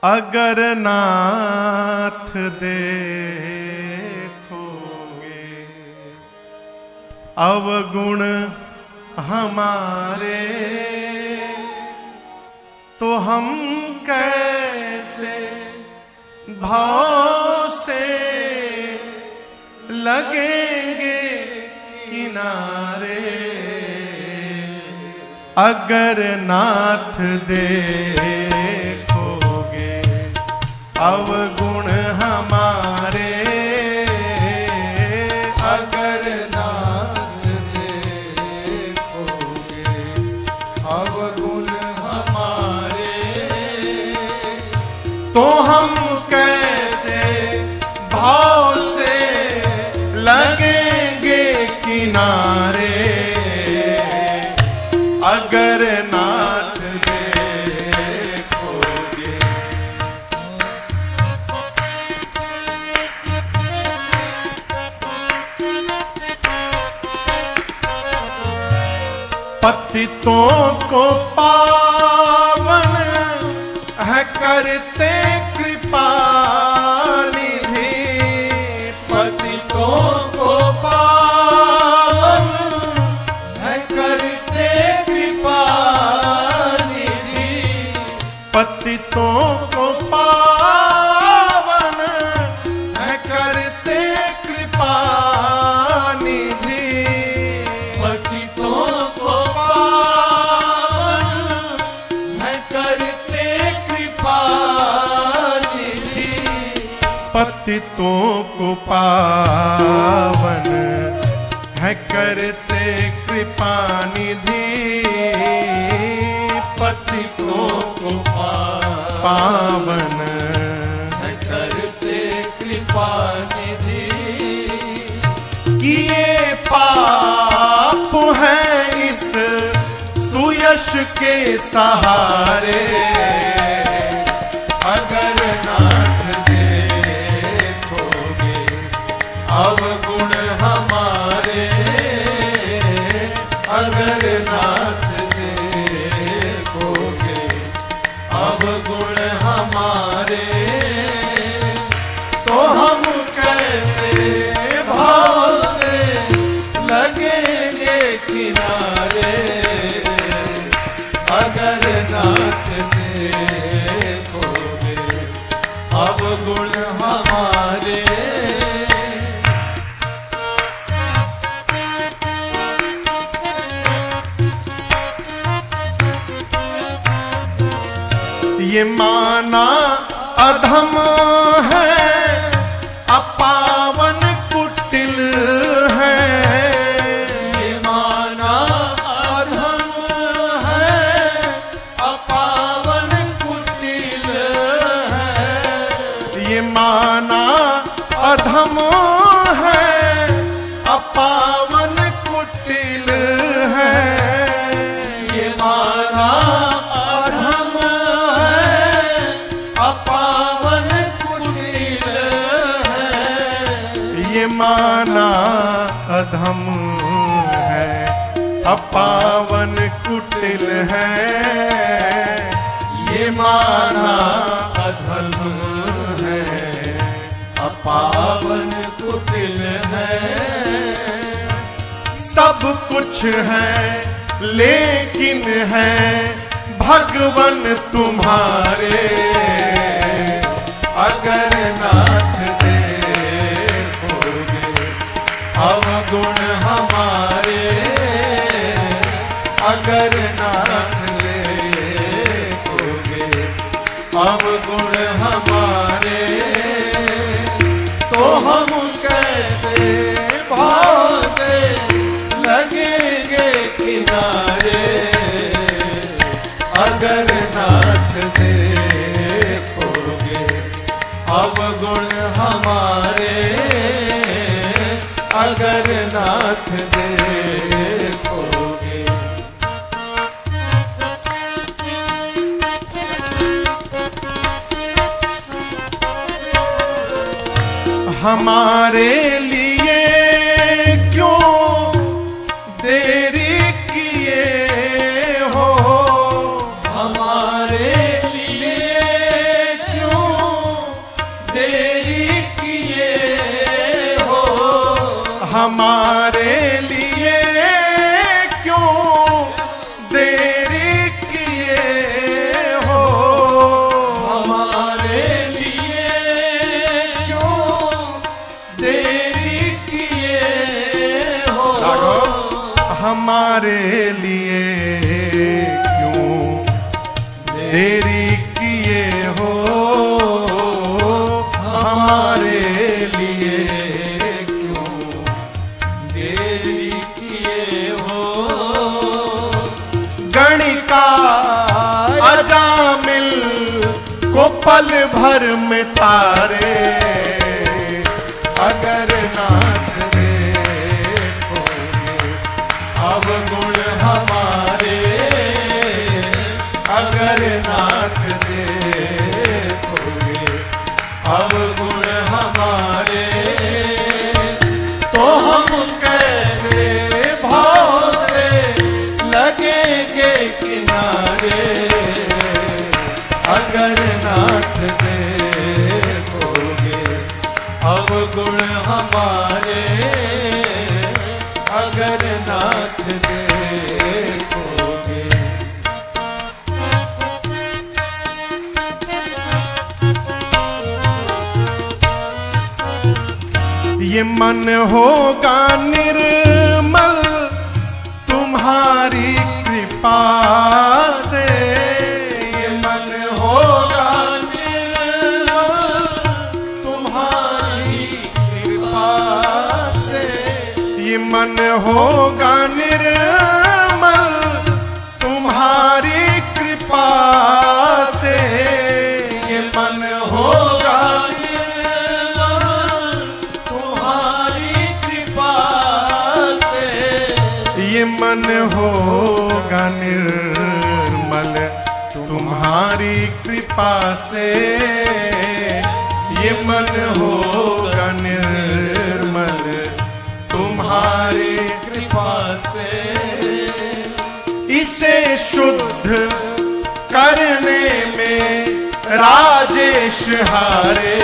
अगर नाथ देखोगे अवगुण हमारे, तो हम कैसे भाव से लगेंगे किनारे। अगर नाथ देखोगे अवगुण हमारे, अगर नाथ देखोगे अवगुण हमारे, तो हम कैसे भाव से लगेंगे किनारे। अगर नाथ देखोगे पतितों को पावन है करते कृपा निधि। पतितों को पावन है करते कृपा निधि। पतितों को पावन है करते कृपा निधि। पतितों को पावन है करते कृपा निधि। पतितों को पावन है करते कृपा निधि। पतितों को पावन है करते कृपा निधि। किए पाप है इस सुयश के सहारे। अगर नाथ देखोगे अवगुण हमारे, अगर नाथ देखोगे अवगुण हमारे, तो हम कैसे भाव से लगेंगे किनारे। अगर नाथ देखोगे अवगुण हमारे, ये माना अधम है अपावन कुटिल है। ये माना अधम है अपावन कुटिल है। ये माना अधम है अपावन कुटिल है। ये माना अधम है अपावन कुटिल है। ये माना अधम है अपावन कुटिल है। ये माना अधम है अपावन कुटिल है। सब कुछ है लेकिन है भगवन तुम्हारे। अगर नाथ देखोगे अवगुण हमारे, अगर नाथ देखोगे अवगुण हमारे, तो हम कैसे भाव से लगेंगे किनारे। अगर नाथ देखोगे अवगुण हमारे, अगर नाथ देखोगे। हमारे लिए क्यों देरी किए हो। हमारे लिए हमारे लिए क्यों देरी किए हो, हमारे लिए क्यों देरी किए हो, हमारे लिए क्यों देरी किए हो, हमारे लिए क्यों देरी किए हो। गणिका अजामिल को पल भर में तारे, अगर नाथ देखोगे अवगुण हमारे, अगर नाथ देखोगे अवगुण हमारे, तो हम कैसे भाव से लगेंगे किनारे, अगर नाथ देखोगे अवगुण हमारे, अगर नाथ देखोगे। ये मन होगा निर्मल तुम्हारी कृपा से, ये मन होगा निर्मल तुम्हारी कृपा से, ये मन होगा निर्मल तुम्हारी कृपा से, ये मन होगा निर्मल तुम्हारी कृपा से, ये मन होगा निर्मल तुम्हारी कृपा से, ये मन होगा निर्मल तुम्हारी कृपा से, इसे शुद्ध करने में राजेश हारे,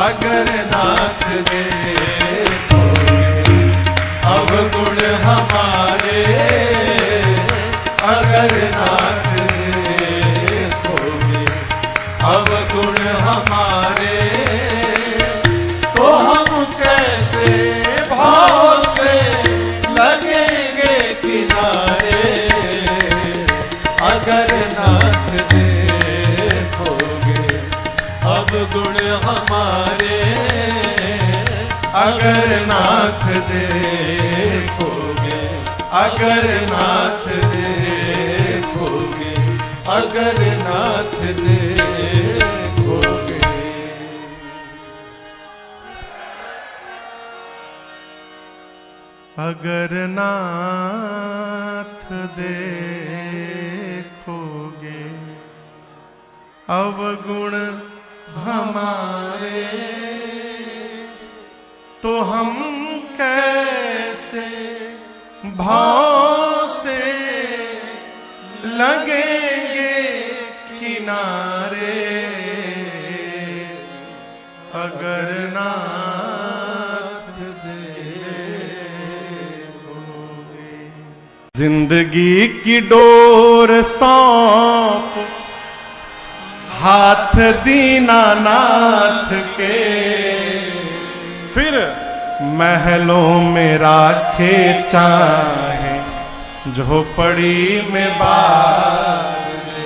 अगर नाथ देखोगे अवगुण हमारे, अगर नाथ देखोगे अवगुण हमारे, तो हम कैसे भाव से लगेंगे किनारे, अगर नाथ देखोगे अवगुण हमारे, अगर नाथ देखोगे, अगर नाथ देखोगे, अगर नाथ देखोगे। अगर नाथ देखोगे अवगुण हमारे, तो हम कैसे भाव से लगेंगे किनारे, अगर नाथ देखोगे। जिंदगी की डोर सौंप हाथ दीनानाथ के, फिर महलों में राखे चाहे झोपड़ी में बास।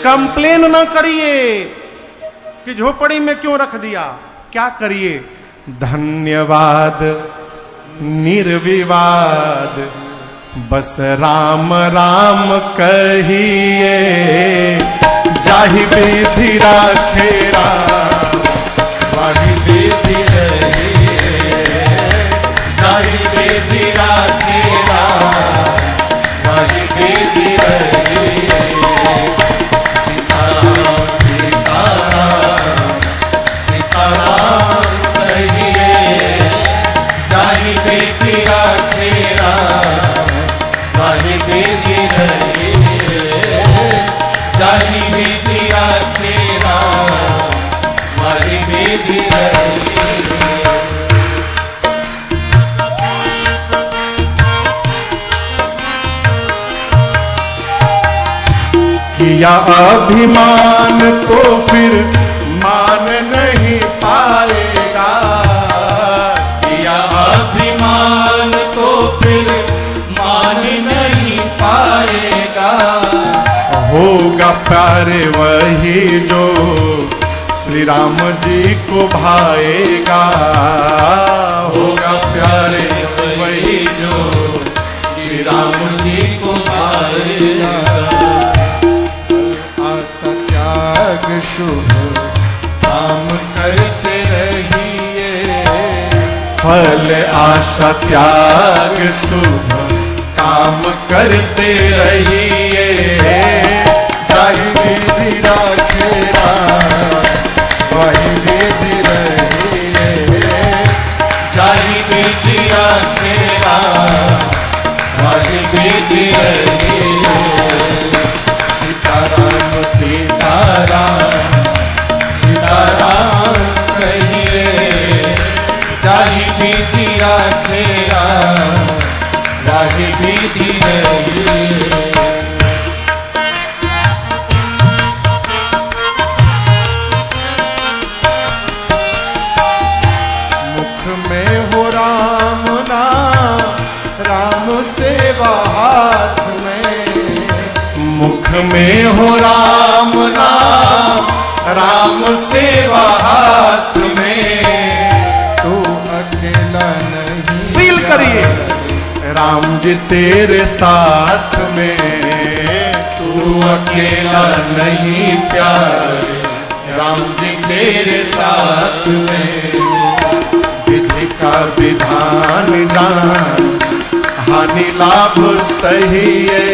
कंप्लेन ना करिए कि झोपड़ी में क्यों रख दिया, क्या करिए धन्यवाद निर्विवाद, बस राम राम कहिए, जाहि विधि राखे राम वाहि विधि रहिए, जाहि विधि राखे राम वाहि विधि रहिए, सीताराम सीताराम सीताराम कहिए, जाहि विधि राखे राम वाहि विधि रहिए, जाहि विधि राखे राम किया अभिमान तो फिर मान नहीं पाएगा, किया अभिमान तो फिर मान नहीं पाएगा। होगा प्यारे वही जो श्री राम जी को भाएगा, होगा प्यारे वही जो श्री राम जी को भाएगा। आशा त्याग शुभ काम करते रहिए, फल आशा त्याग शुभ काम करते रहिए। जाहि विधि राखे राम, वही विधि रहिए। जाहि विधि राखे राम, वही विधि रहिए। सीताराम सीताराम सीताराम कहिए, जाहि विधि राखे राम, वही विधि रहिए। में हो राम नाम, राम सेवा हाथ में। मुख में हो राम नाम, राम सेवा हाथ में। तू अकेला नहीं, फील करिए राम जी तेरे साथ में। तू अकेला नहीं प्यारे, राम जी तेरे साथ में। विधि का विधान जान, हानि लाभ सही है।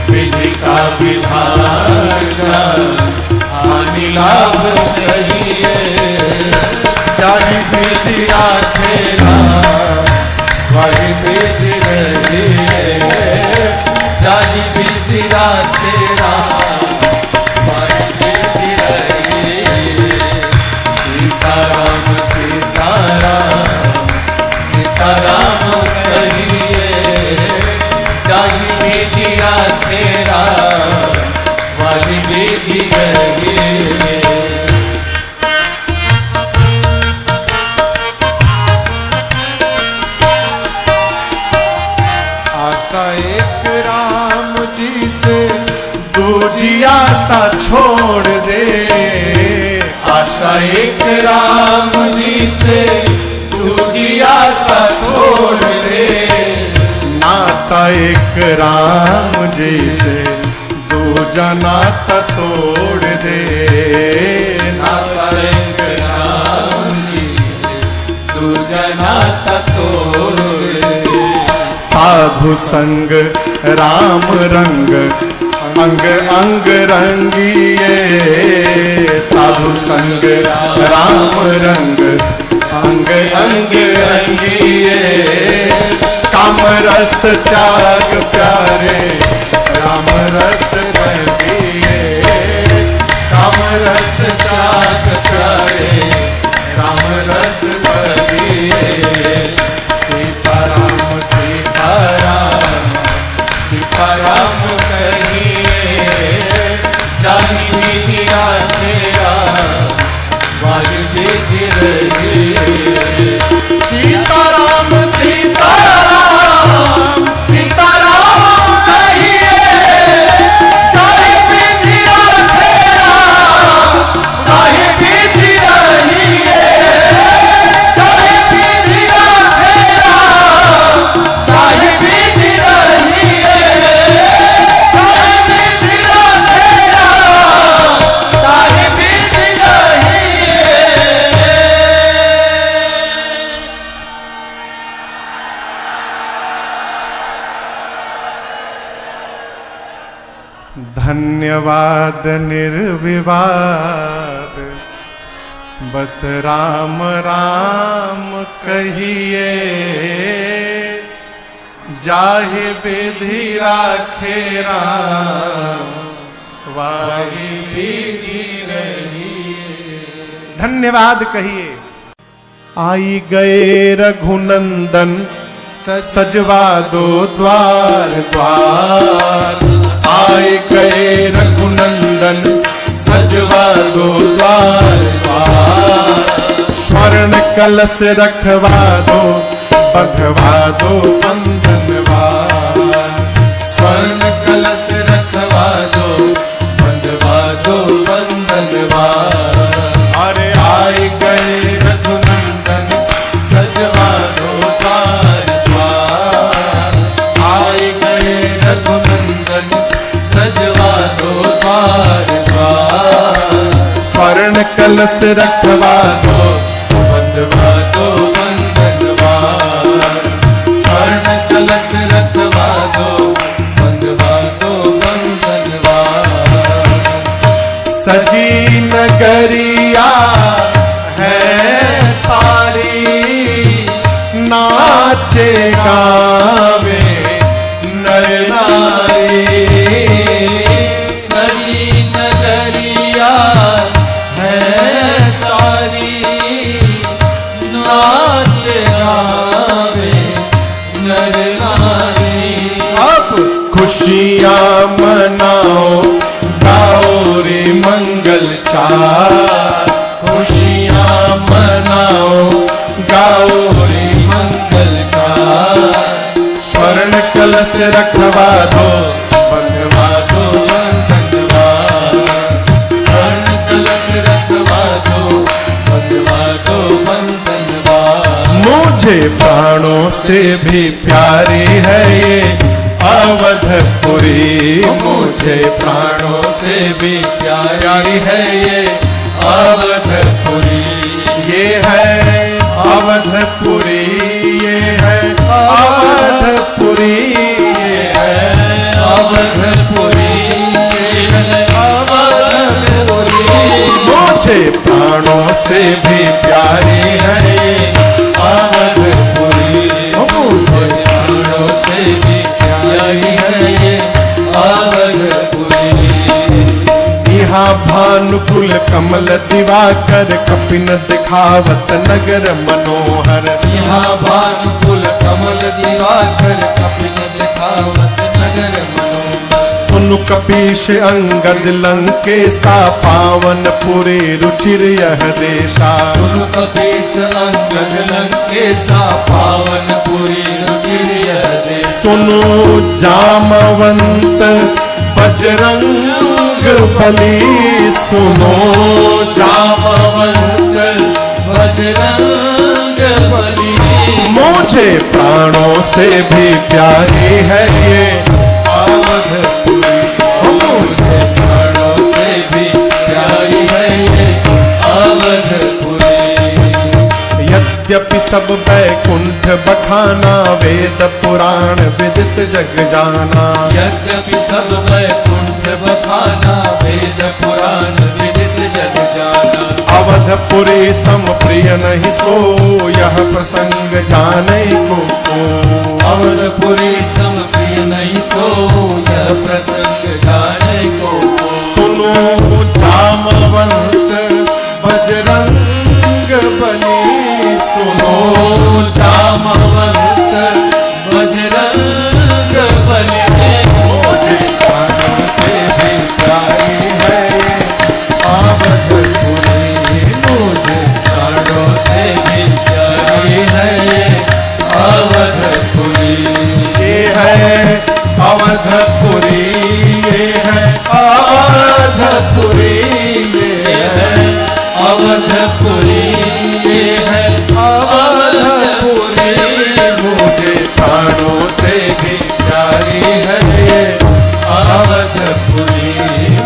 विधि का विधान जान, हानि लाभ सही है। जाहि विधि राखे राम, वही विधि रहिए। जाहि विधि राखे राम, वही विधि रहिए। सीताराम सीताराम सीताराम कहिए, जाहि विधि राखे राम, वही विधि रहिए। आशा एक राम जी से दूजी आशा छोड़ दे। आशा एक राम जी से दूजी आशा छोड़ दे। नाता एक राम जी से दूजा नाता तोड़ दे। नाता एक राम जी से दूजा नाता तोड़ दे। साधु संग राम रंग, अंग अंग रंगिए। साधु संग राम रंग, अंग अंग रंगिए। काम रस त्याग प्यारे, राम रस रंगिए। काम रस त्याग प्यारे, राम रस रंगिए। सीताराम सीताराम सीताराम कहिए, जाहि विधि राखे राम, वही विधि रहिए। सीताराम सीताराम सीताराम कहिए, जाहि विधि राखे राम, वही विधि रहिए। जाहि विधि राखे राम, वही विधि रहिए। जाहि विधि राखे राम, वही विधि रहिए। धन्यवाद निर्विवाद, बस राम राम कहिए। जाहि विधि राखे राम, वाही विधि रहिए। धन्यवाद कहिए। आई गए रघुनंदन, सजवा दो द्वार द्वार। आए गए रघुनंदन सजवा दो द्वार द्वार। स्वर्ण कलश रखवा दो बंधवा दो बंधनवार। स्वर्ण कलश रखवा दो बंधवा दो बंधनवार। अरे आए गए रघुनंदन सजवा दो द्वार द्वार। आए गए रघुनंदन सजवा दो द्वार द्वार। स्वर्ण कलश रखवा दो बंधवा दो बंधनवार। स्वर्ण कलश रखवा दो बंधवा दो बंधनवार। सजी नगरिया है सारी नाचे गावे नर नारी। सजी नगरिया है सारी नाच गावे नर नारी। अब खुशियां मनाओ गाओ रे मंगल चार। खुशियां मनाओ गाओ रे मंगल चार। स्वर्ण कलश रखवा दो बंधवा दो बंधनवार। स्वर्ण कलश रखवा दो बंधवा दो बंधनवार। मुझे प्राणों से भी प्यारी है ये अवधपुरी। मुझे प्राणों से भी प्यारी है ये अवधपुरी। ये है अवधपुरी, ये है अवधपुरी, ये है अवधपुरी। ये है अवधपुरी। मुझे प्राणों से भी प्यारी है ये अवधपुरी। मुझे प्राणों से भी प्यारी है ये अवधपुरी। यहाँ भानुकुल कमल दिवाकर कपिन दिखावत नगर मनोहर। यहाँ भानुकुल कमल दिवाकर कपिल दिखावत नगर मनोहर। सुनु कपीश अंगद लंकेशा पावन पुरी रुचिर यह देशा। सुनु कपीश अंगद लंकेशा पावन पुरी रुचिर यह देश। सुनो जामवंत बजरंग बली। सुनो जामवंत बजरंग बली। मुझे प्राणों से भी प्यारी है ये अवधपुरी। मुझे प्राणों से भी प्यारी है ये अवधपुरी। यद्यपि सब बैकुंठ बखाना वेद पुराण विदित जग जाना। यद्यपि सब वैकुंठ बखाना वेद पुराण विदित जग जाना। अवधपुरी सम प्रिय नहीं सो यह प्रसंग जाने को। अवधपुरी सम प्रिय नहीं सो यह प्रसंग जाने को। सुनो जामवंत बजरंग बली। सुनो जामवंत बजरंग बली। मुझे प्राणों से भी प्यारी है ये अवधपुरी। मुझे प्राणों से भी प्यारी है ये अवधपुरी। ये है अवधपुरी, ये है अवधपुरी, ये है अवधपुरी। ये है अवधपुरी। मुझे प्राणों से भी प्यारी है ये अवधपुरी।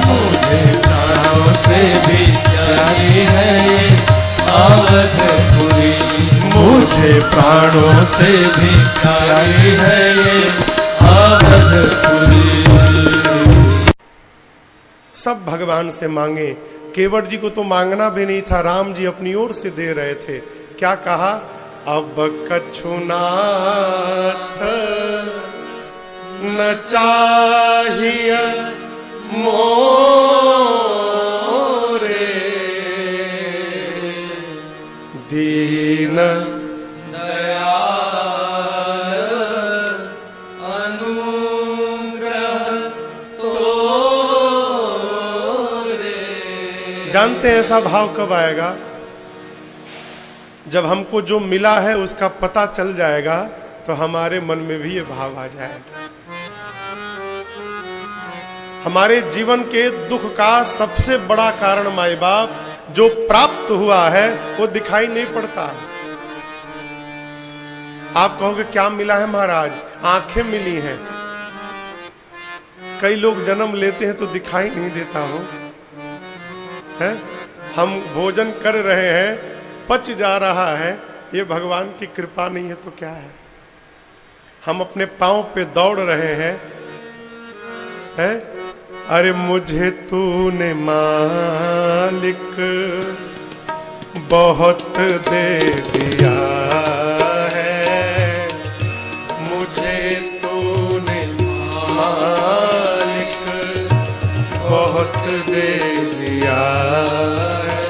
मुझे प्राणों से भी प्यारी है ये अवधपुरी। मुझे प्राणों से भी प्यारी है ये अवधपुरी। सब भगवान से मांगे। केवट जी को तो मांगना भी नहीं था, राम जी अपनी ओर से दे रहे थे। क्या कहा? अब कछुनाथ न चाहिए मोरे दीन दयाल अनुग्रह तो जानते हैं ऐसा भाव कब आएगा? जब हमको जो मिला है उसका पता चल जाएगा तो हमारे मन में भी ये भाव आ जाएगा। हमारे जीवन के दुख का सबसे बड़ा कारण माई बाप जो प्राप्त हुआ है वो दिखाई नहीं पड़ता। आप कहोगे क्या मिला है महाराज? आंखें मिली हैं। कई लोग जन्म लेते हैं तो दिखाई नहीं देता हो, है? हम भोजन कर रहे हैं, पच जा रहा है, ये भगवान की कृपा नहीं है तो क्या है? हम अपने पांव पे दौड़ रहे हैं, है? अरे मुझे तूने मालिक बहुत दे दिया है, मुझे तूने मालिक बहुत दे दिया है,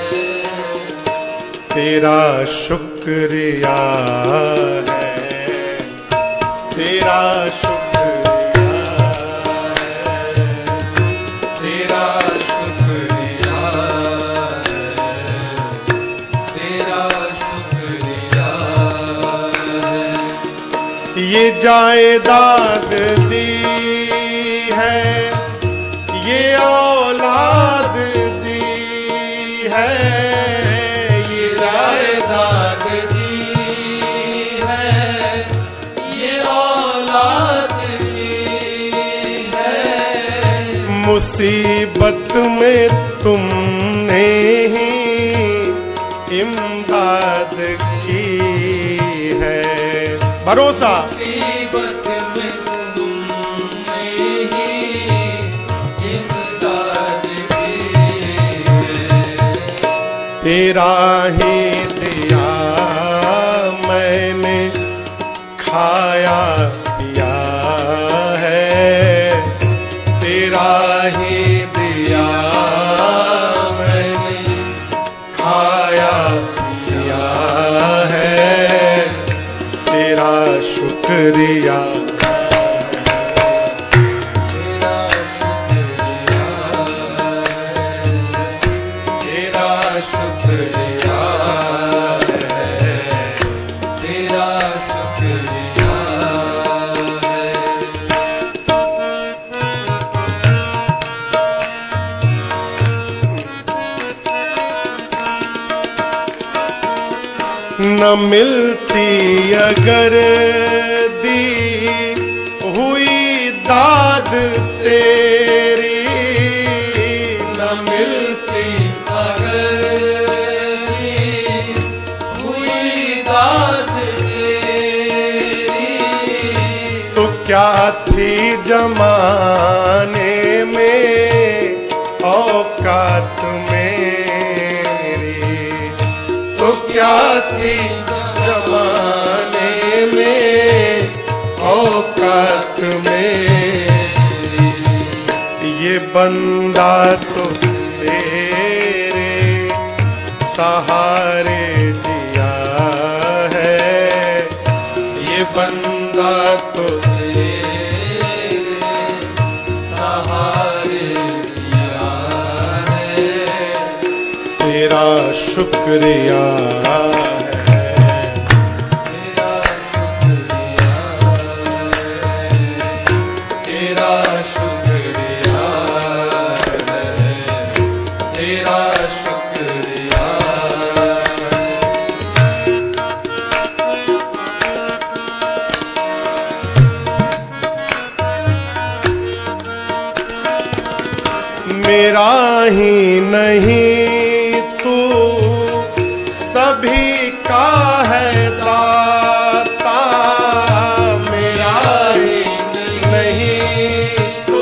तेरा शुक्रिया है, तेरा शुक्रिया ये जायदाद दी है, ये औलाद दी है, ये जायदाद दी है, ये औलाद दी है, मुसीबत में तुमने ही इमदाद की है, भरोसा मुसीबत में तुमने ही इमदाद की है, तेरा ही दिया मैंने खाया पिया है, तेरा ही दिया मैंने खाया पिया है, तेरा शुक्रिया, तेरा शुक्रिया है, तेरा शुक्रिया न मिलती अगर दी हुई दाद तेरी, न मिलती अगर दी हुई दाद तेरी, तो क्या थी जमाने में औकात मेरी, तो क्या थी जमाने में औकात मेरी, ये बंदा तो तेरे सहारे जिया है, ये बंदा तो तेरे सहारे जिया है, तेरा शुक्रिया है, तेरा शुक्रिया है, तेरा शुक्रिया है, तेरा शुक्रिया मेरा ही नहीं तू सभी का है दाता, मेरा ही नहीं तू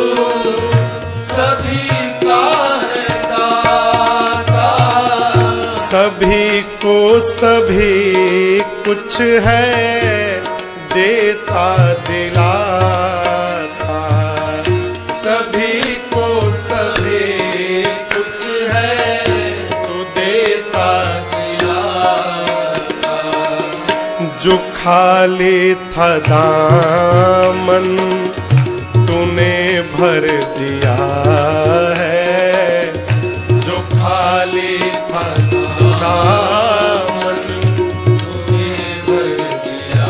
सभी का है दाता, सभी को सभी कुछ है देता दिलाता, सभी को सभी कुछ है तो देता दिलाता, जो खाली था दामन तूने भर दिया है, जो खाली खाली था दामन तूने भर दिया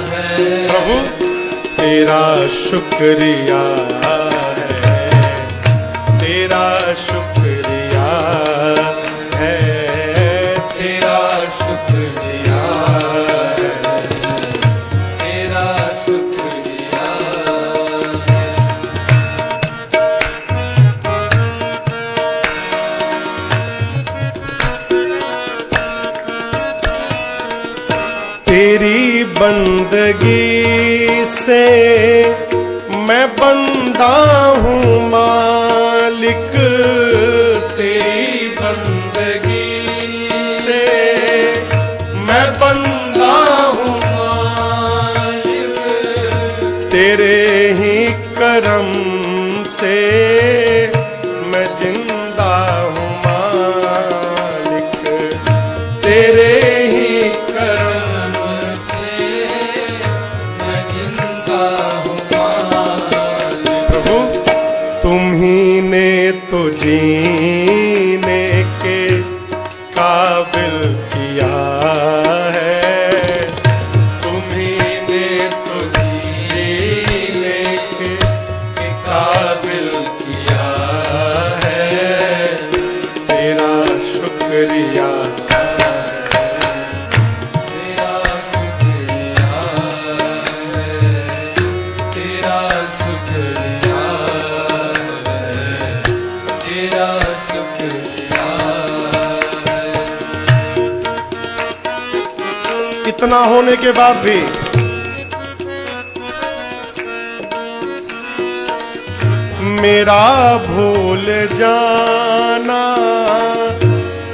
है। प्रभु तेरा शुक्रिया है, तेरा शुक्रिया है, तेरा शुक्रिया है, तेरा शुक्रिया है। तेरी बंदगी से मैं बंदा हूँ मालिक, तेरी बंदगी से मैं बंदा हूँ मालिक तेरे ही करम से मैं जिंदा हूँ मालिक, तेरे ही करम से मैं जिंदा हूँ मालिक। प्रभु तुम ही ने तो जीने के काबिल किया है, तुम ही ने तो जीने के काबिल किया है, तेरा शुक्रिया तेरा शुक्रिया है, तेरा शुक्रिया है, तेरा शुक्रिया है। इतना होने के बाद भी मेरा भूल जाना,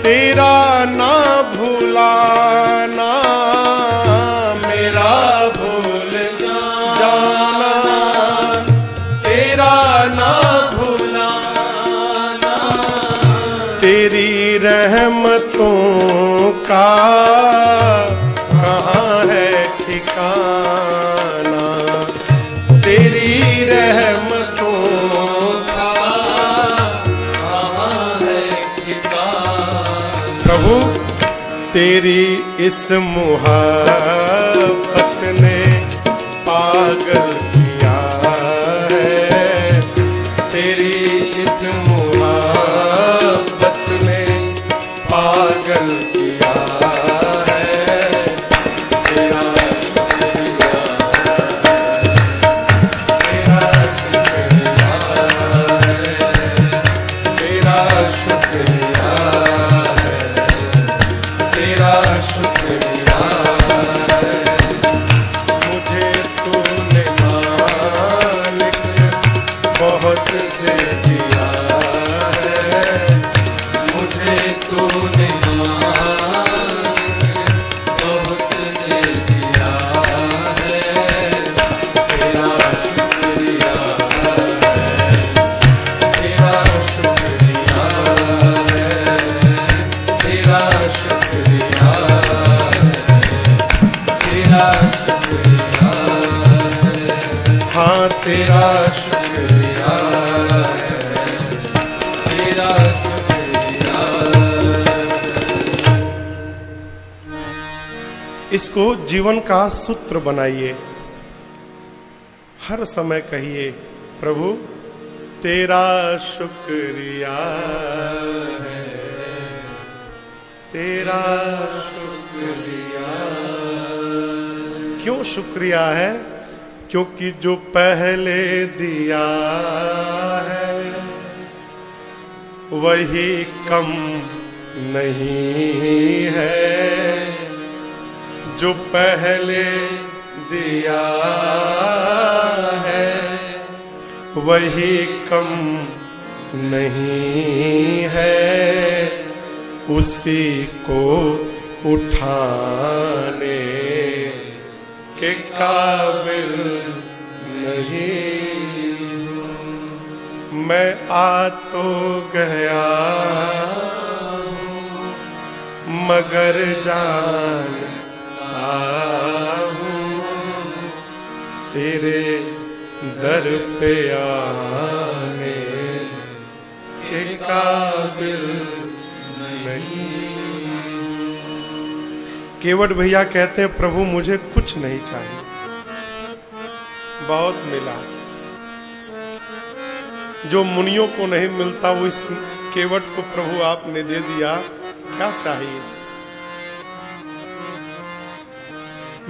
तेरा ना भुलाना, मेरा भूल जाना, तेरा ना भुलाना, तेरी रहमतों का कहाँ है ठिकाना, तेरी रहमतों प्रभु तेरी इस मुहब्बत ने पागल किया है, तेरी इस मुहब्बत ने पागल किया है, तेरा शुक्रिया है, तेरा शुक्रिया है, तेरा शुक्रिया है। मुझे तूने मालिक बहुत दे दिया है, मुझे तूने बहुत दे दिया है, तेरा शुक्रिया है, तेरा शुक्रिया है, तेरा शुक्रिया है, तेरा शुक्रिया है। हाँ तेरा शुक्रिया है, तेरा शुक्रिया है। इसको जीवन का सूत्र बनाइए, हर समय कहिए प्रभु तेरा शुक्रिया है, तेरा शुक्रिया। क्यों शुक्रिया है? क्योंकि जो पहले दिया है वही कम नहीं है, जो पहले दिया है वही कम नहीं है, उसी को उठाने के काबिल नहीं। मैं आ तो गया मगर जानता हूँ तेरे दर पे आने के काबिल नहीं। केवट भैया कहते हैं प्रभु मुझे कुछ नहीं चाहिए, बहुत मिला। जो मुनियों को नहीं मिलता वो इस केवट को प्रभु आपने दे दिया, क्या चाहिए।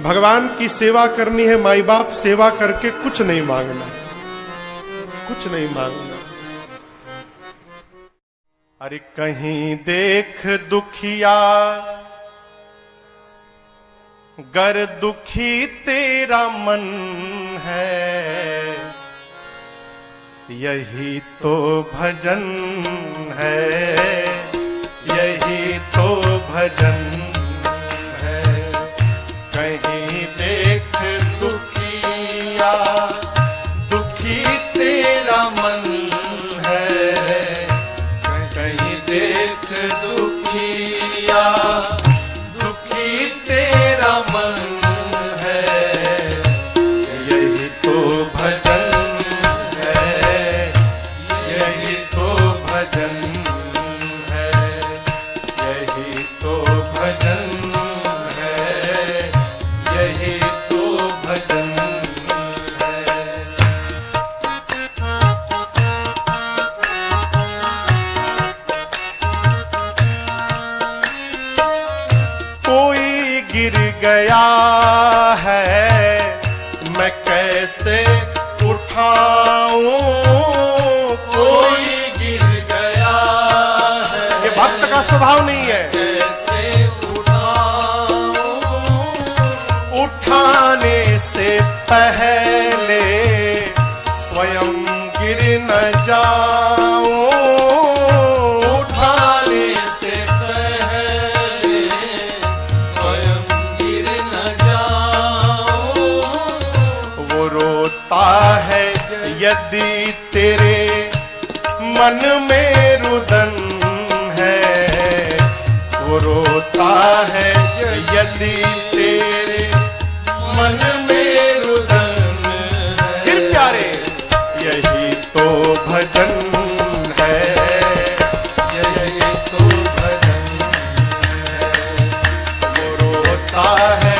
भगवान की सेवा करनी है, माई बाप सेवा करके कुछ नहीं मांगना, कुछ नहीं मांगना। अरे कहीं देख दुखिया गर दुखी तेरा मन है, यही तो भजन है, यही तो भजन है। कहीं देख दुखिया दुखी तेरा मन है, कहीं देख दुखिया दुखी तेरा मन है, यही तो भजन है, यही तो भजन है, यही तो भजन है, यही तो भजन है। कोई गिर गया है मैं कैसे उठाऊं, कोई गिर गया है, ये भक्त का स्वभाव नहीं है, कैसे उठाऊं, उठाने से पहले स्वयं गिर न जाऊं, उठाने से पहले स्वयं गिर न जाऊं। वो रोता है यदि तेरे मन में रुदन है, वो रोता है यदि तेरे मन में रुदन है। फिर प्यारे यही तो भजन है, यही तो भजन है। वो रोता है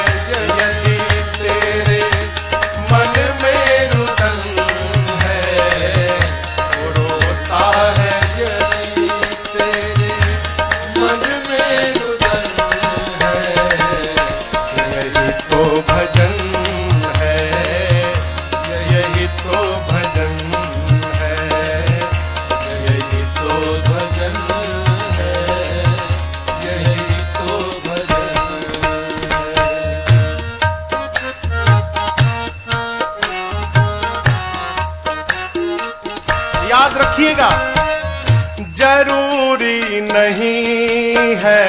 यदि तेरे मन में रुदन है, वो रोता है यदि तेरे मन में रुदन है, यही तो भजन है, यही तो भजन है, यही तो भजन है, यही तो भजन है। याद रखिएगा, जरूरी नहीं है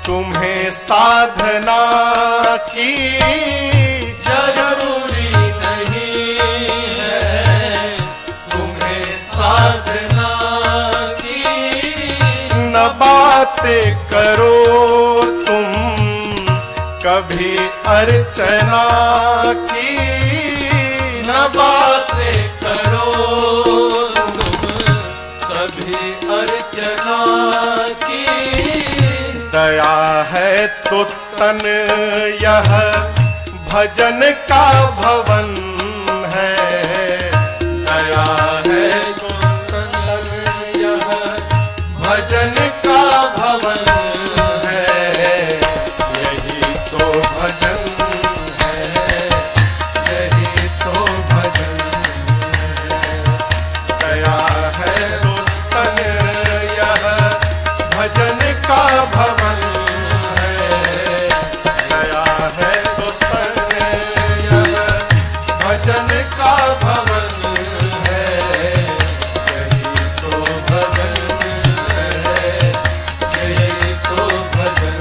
तुम्हें साधना की, जरूरी नहीं है तुम्हें साधना की। न बातें करो तुम कभी अर्चना की, न बातें करो तुम कभी अर्चना की। दया है तो तन यह भजन का भवन है, दया है तो तन यह भजन का भवन है, यही तो भजन है, यही तो भजन है। दया है तो तन यह भजन का भवन है, दया है तो तन यह भजन का भवन है, यही तो भजन है, यही तो भजन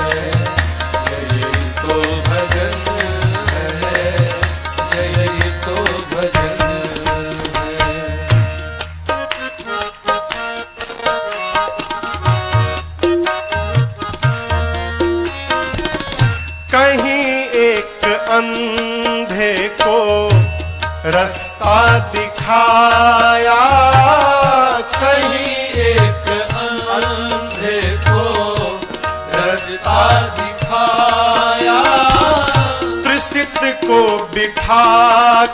है, यही तो भजन है, यही तो भजन है। कहीं एक अंधे को रास्ता दिखाया, कहीं एक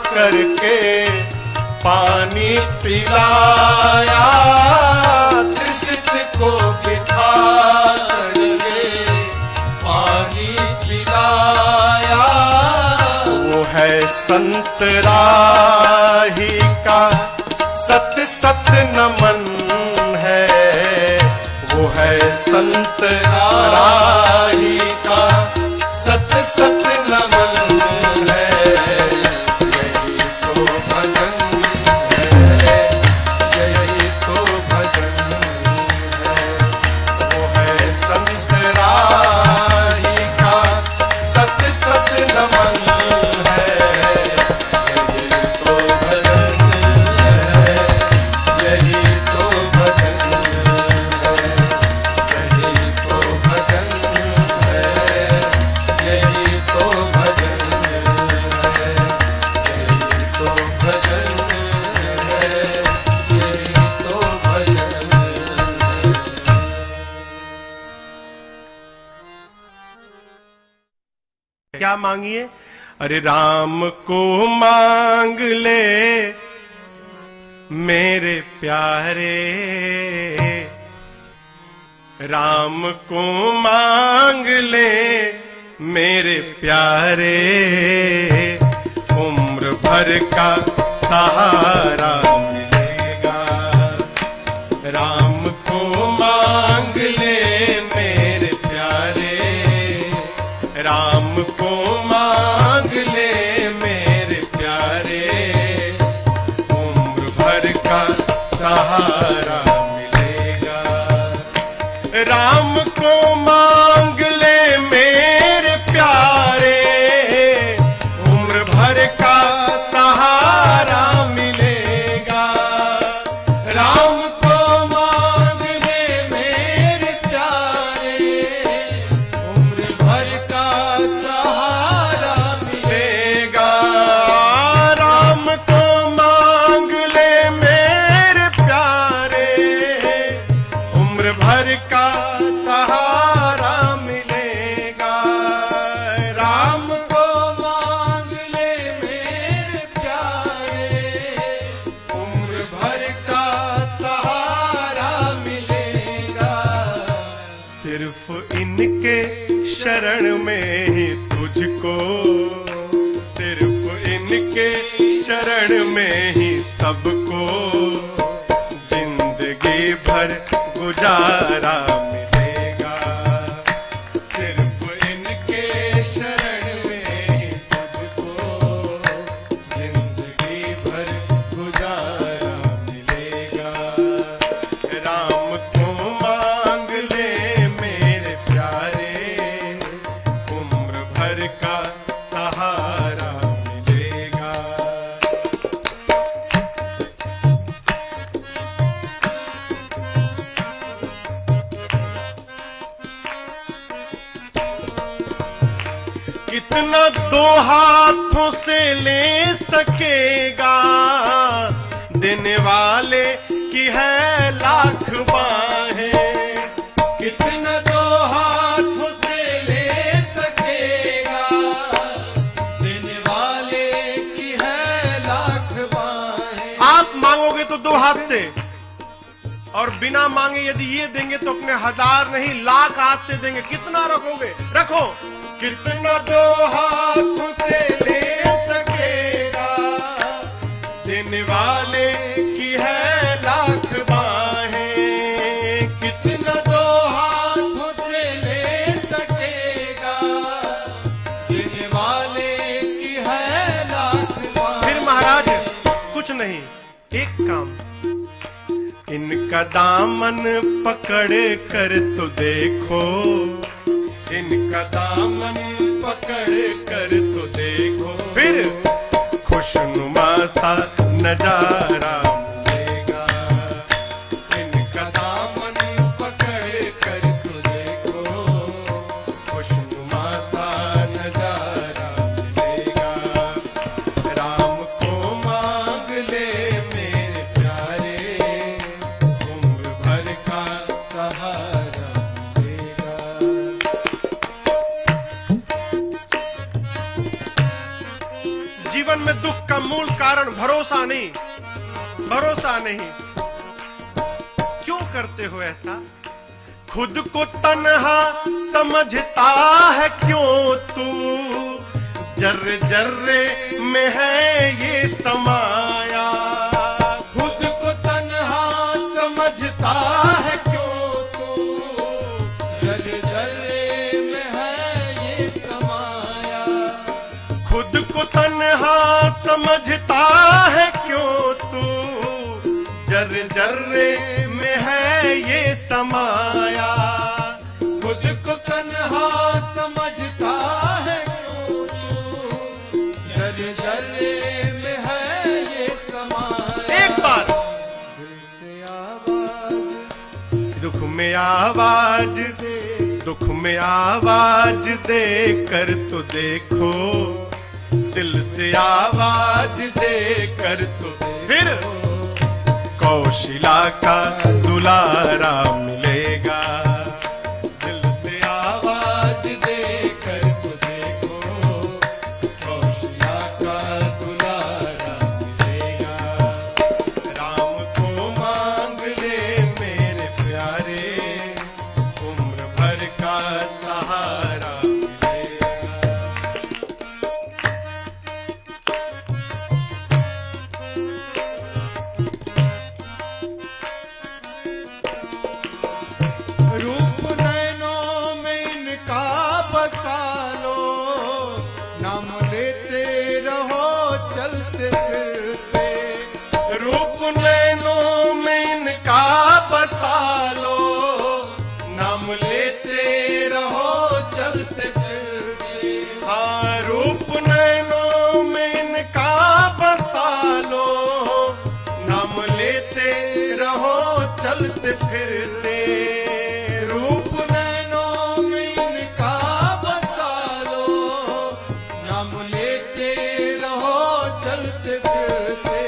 करके पानी पिलाया, त्रिसित को बिठा करके पानी पिलाया। वो है संत राही का सत सत नमन है, वो है संत राही का सत सत नमन है। यही तो भजन है, यही तो भजन है। वो है संत राही का सत सत नमन है। यही तो भजन है, यही तो भजन है। यही तो भजन है, यही तो भजन है। यही तो भजन है, यही तो भजन है। क्या मांगिए? अरे राम को मांग ले मेरे प्यारे, राम को मांग ले मेरे प्यारे, उम्र भर का सहारा मिलेगा। राम को मांग ले मेरे प्यारे, राम को मांग ले मेरे प्यारे, उम्र भर का सहारा मिलेगा। राम को मांग ले मेरे प्यारे, उम्र भर का सहारा मिलेगा। राम को मांग ले मेरे प्यारे, उम्र भर का सहारा मिलेगा। राम को मांग ले मेरे प्यारे, उम्र भर का सहारा मिलेगा। राम को मांग ले मेरे प्यारे, उम्र भर का सहारा मिलेगा। सिर्फ इनके शरण में ही तुझको, सिर्फ इनके शरण में ही सबको जिंदगी भर गुजारा मिलेगा। सिर्फ इनके शरण में ही तुझको जिंदगी भर गुजारा मिलेगा। राम को मांग ले मेरे प्यारे, उम्र भर का सहारा मिलेगा। कितना दो हाथों से ले सकेगा, देने वाले की है लाख बाहें। कितना दो हाथों से ले सकेगा, देने वाले की है लाख बाहें। आप मांगोगे तो दो हाथ से, और बिना मांगे यदि ये देंगे तो अपने 1000 नहीं लाख हाथ से देंगे। कितना रखोगे? रखो। कितना दो हाथों से ले सकेगा, देने वाले की है लाख बाहें। कितना दो हाथों से ले सकेगा, देने वाले की है लाख बाहें। फिर महाराज कुछ नहीं, एक काम, इनका दामन पकड़ कर तो देखो, इनका दामन पकड़ कर तो देखो, फिर खुशनुमा सा नजारा मिलेगा। इनका दामन पकड़ कर तो देखो, खुशनुमा सा नजारा मिलेगा। राम को मांग ले मेरे प्यारे, उम्र भर का सहारा मिलेगा। जीवन कारण भरोसा नहीं, भरोसा नहीं। क्यों करते हो ऐसा? खुद को तन्हा समझता है क्यों तू, जर्रे जर्रे में है ये समाया। खुद को तन्हा समझता है क्यों तू, जर्रे जर्रे में है ये समाया। खुद को तन्हा समझता है क्यों तू, जर्रे जर्रे में है ये समाया। खुद को तन्हा समझता है क्यों तू, जर्रे जर्रे में है ये समाया। एक बार दुख में आवाज दे, दुख में आवाज दे कर तो देखो, दिल से आवाज दे कर तो फिर कौशिला का दुलारा मिलेगा। दिल से आवाज दे कर तो देखो, कौशिला का दुलारा मिलेगा। राम को मांग ले मेरे प्यारे, उम्र भर का सहारा मिलेगा। रूप नैनों में इनका बसा लो, नाम लेते रहो चलते फिरते। रूप नैनों में इनका बसा लो, नाम लेते रहो चलते फिरते। हाँ, रूप नैनों में इनका बसा लो, नाम लेते रहो चलते फिरते। रूप नैनों में इनका बसा लो, नाम लेते रहो चलते फिरते।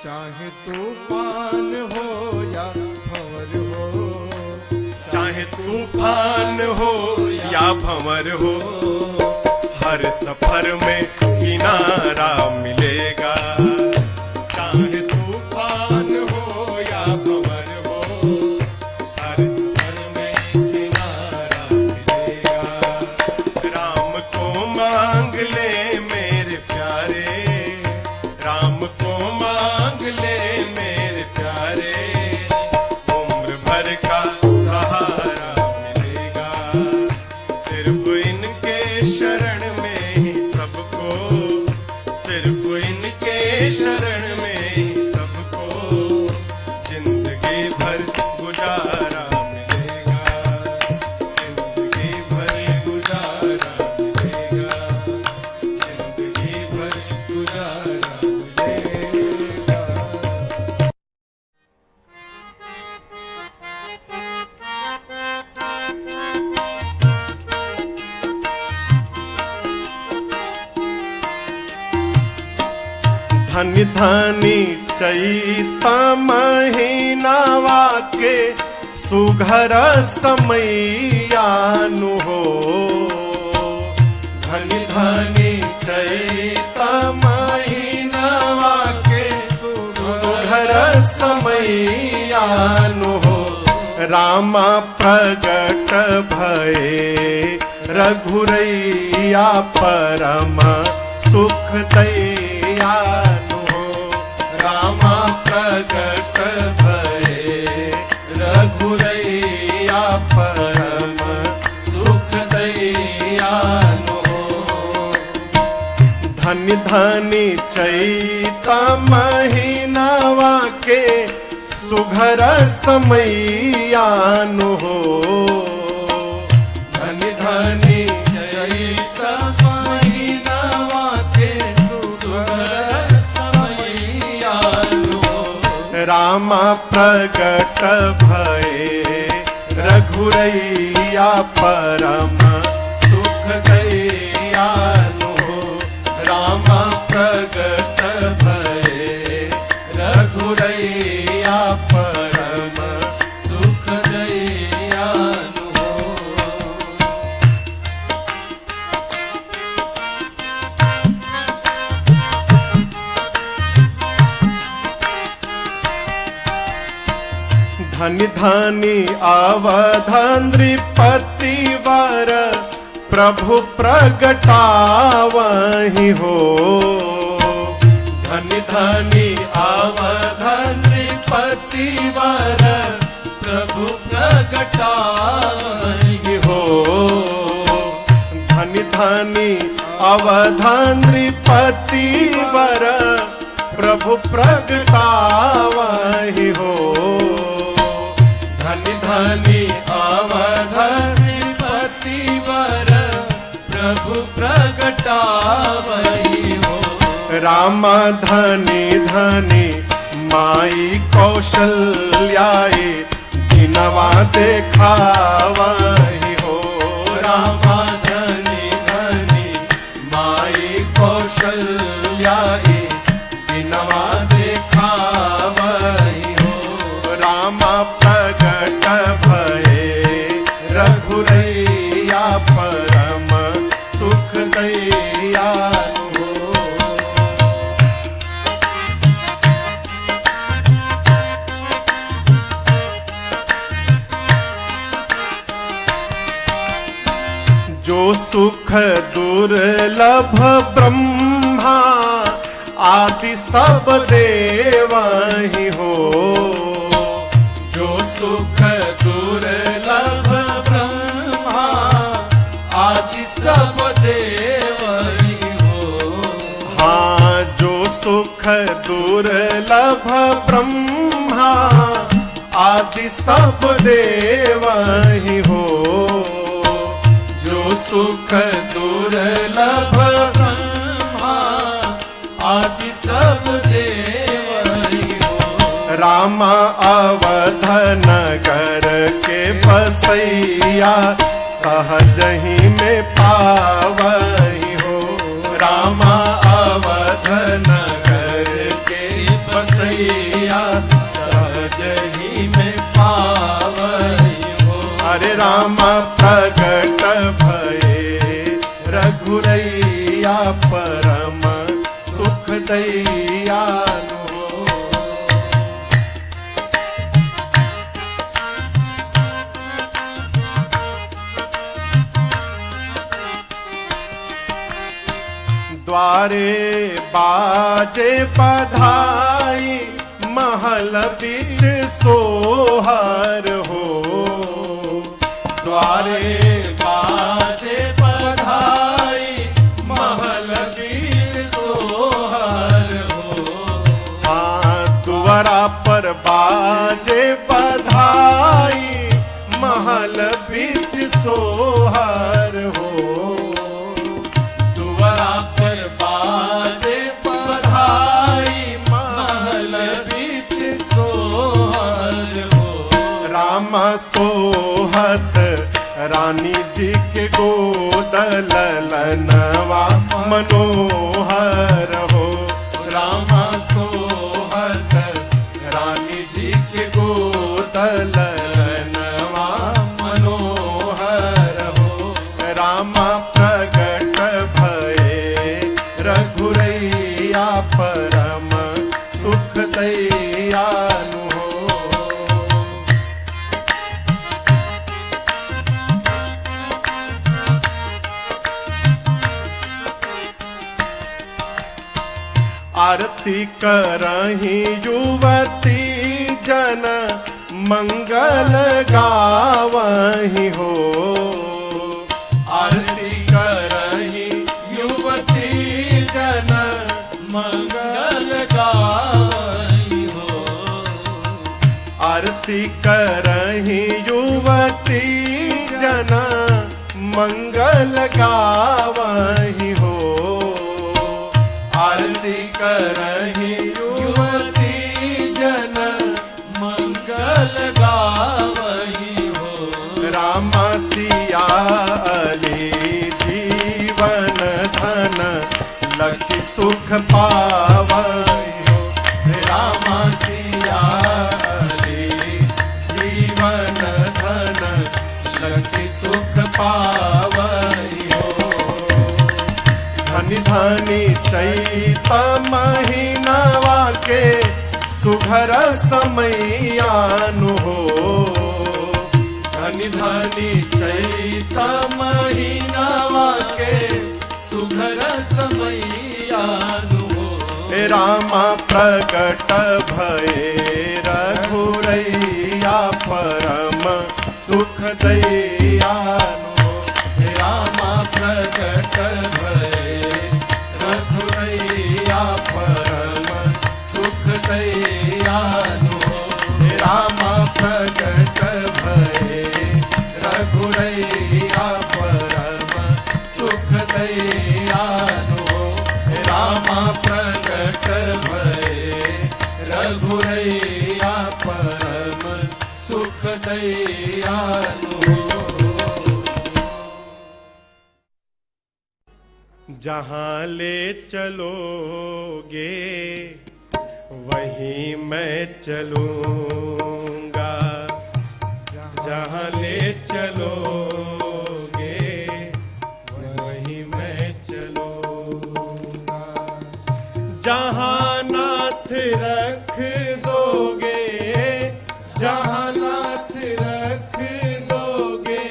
चाहे तूफान हो या भंवर हो, चाहे तूफान हो या भंवर हो, हर सफर में किनारा मिलेगा। चाहे तूफान हो या भंवर हो, हर सफर में किनारा मिलेगा। राम को मांग ले मेरे प्यारे, राम को मांग ले मेरे प्यारे, उम्र भर का सहारा मिलेगा। सिर्फ इनके शरण में ही सबको, सिर्फ इनके शरण में ही सबको जिंदगी भर गुजारा मिलेगा। जिंदगी भर गुजारा मिलेगा, जिंदगी भर गुजारा मिलेगा। धनि धनि चैता महीनावा के सुघर समैयानु हो। धनि धनि चैता महीनावा के सुघर समैयानु हो। रामा प्रगट भये रघुरैया परम सुख दैयानु हो। रामा प्रगट भये रघुरैया परम सुख दैयानु हो। धनि धनि चैता महीनावा के सुघर समैयानु हो। धनि धनि चैता महीनावा के सुघर समैयानु हो। रामा प्रगट भये रघुरैया परम सुख दैयानु हो। रामा प्रगट भये रघुरैया परम सुख दैयानु हो। धनि धनि अवध नृपति वर प्रभु प्रगटावहि हो। धनि धनि अवध नृपति वर प्रभु प्रगटावहि हो। धनि धनि अवध नृपति वर प्रभु प्रगटावहि हो। धनि धनि अवध नृपति वर प्रभु प्रगटावहि हो। राम धनि धनि माई कौशल्याए दिनवा देखावहि हो। राम धनि धनि माई कौशल्याए दिनवा देखावहि हो। राम प्रगट भये रघुरैया परम सुख दयालु हो। जो सुख दुर्लभ ब्रह्मा आदि सब देवहि हो। जो सुख दुर्लभ ब्रह्मा आदि सब देवहि हो। हाँ, जो सुख दुर्लभ ब्रह्मा आदि सब देवहि हो। जो सुख दुर्लभ ब्रह्मा आदि सब देवहि हो। राम अवध नगर के बसैया सहज ही में पावहि हो। राम अवध नगर के बसैया सहज ही में पावहि हो। अरे राम प्रगट भये रघुरैया परम सुख दयालु हो। द्वारे बाजे बधाई महल बीच सोहर हो। द्वारे बाजे बधाई महल बीच सोहर हो। हाँ, दुआरा पर बाजे बधाई महल बीच सोहर हो। दुआरा पर बाजे बधाई महल बीच सोहर हो। राम सोहत रानी जी के गोद ललनवा मनोहर हो। राम सोहत रानी जी के गोद ललनवा मनोहर हो। राम प्रगट भये रघुरैया परम सुख दयालु हो। आरती करहि युवती जन मंगल गावहि हो। आरती करहि युवती जन मंगल गावहि हो। आरती करहि युवती जन मंगल गावहि हो। आरती करहि युवती जन मंगल गावहि हो। राम सिया अली जीवन धन लखि सुख पावहि हो। राम सिया अली जीवन धन लखि सुख पावहि हो। धनि धनि चैत महीनवा के शुभ सुघर समयानु हो। धनी धनी चैता महीनावा के सुघर समयानु हो। रामा प्रकट भये रघुरैया परम सुख दैयानु। रामा प्रकट भये रघुरैया परम सुख दैयानु। रामा प्रकट भये रघुरैया परम सुख दैयानु। रामा प्रकट भये रघुरैया परम सुख दैयानु। जहाँ ले चलोगे वहीं मैं चलूंगा। जहाँ ले चलोगे वहीं मैं चलूंगा। जहाँ नाथ रख दोगे, जहाँ नाथ रख दोगे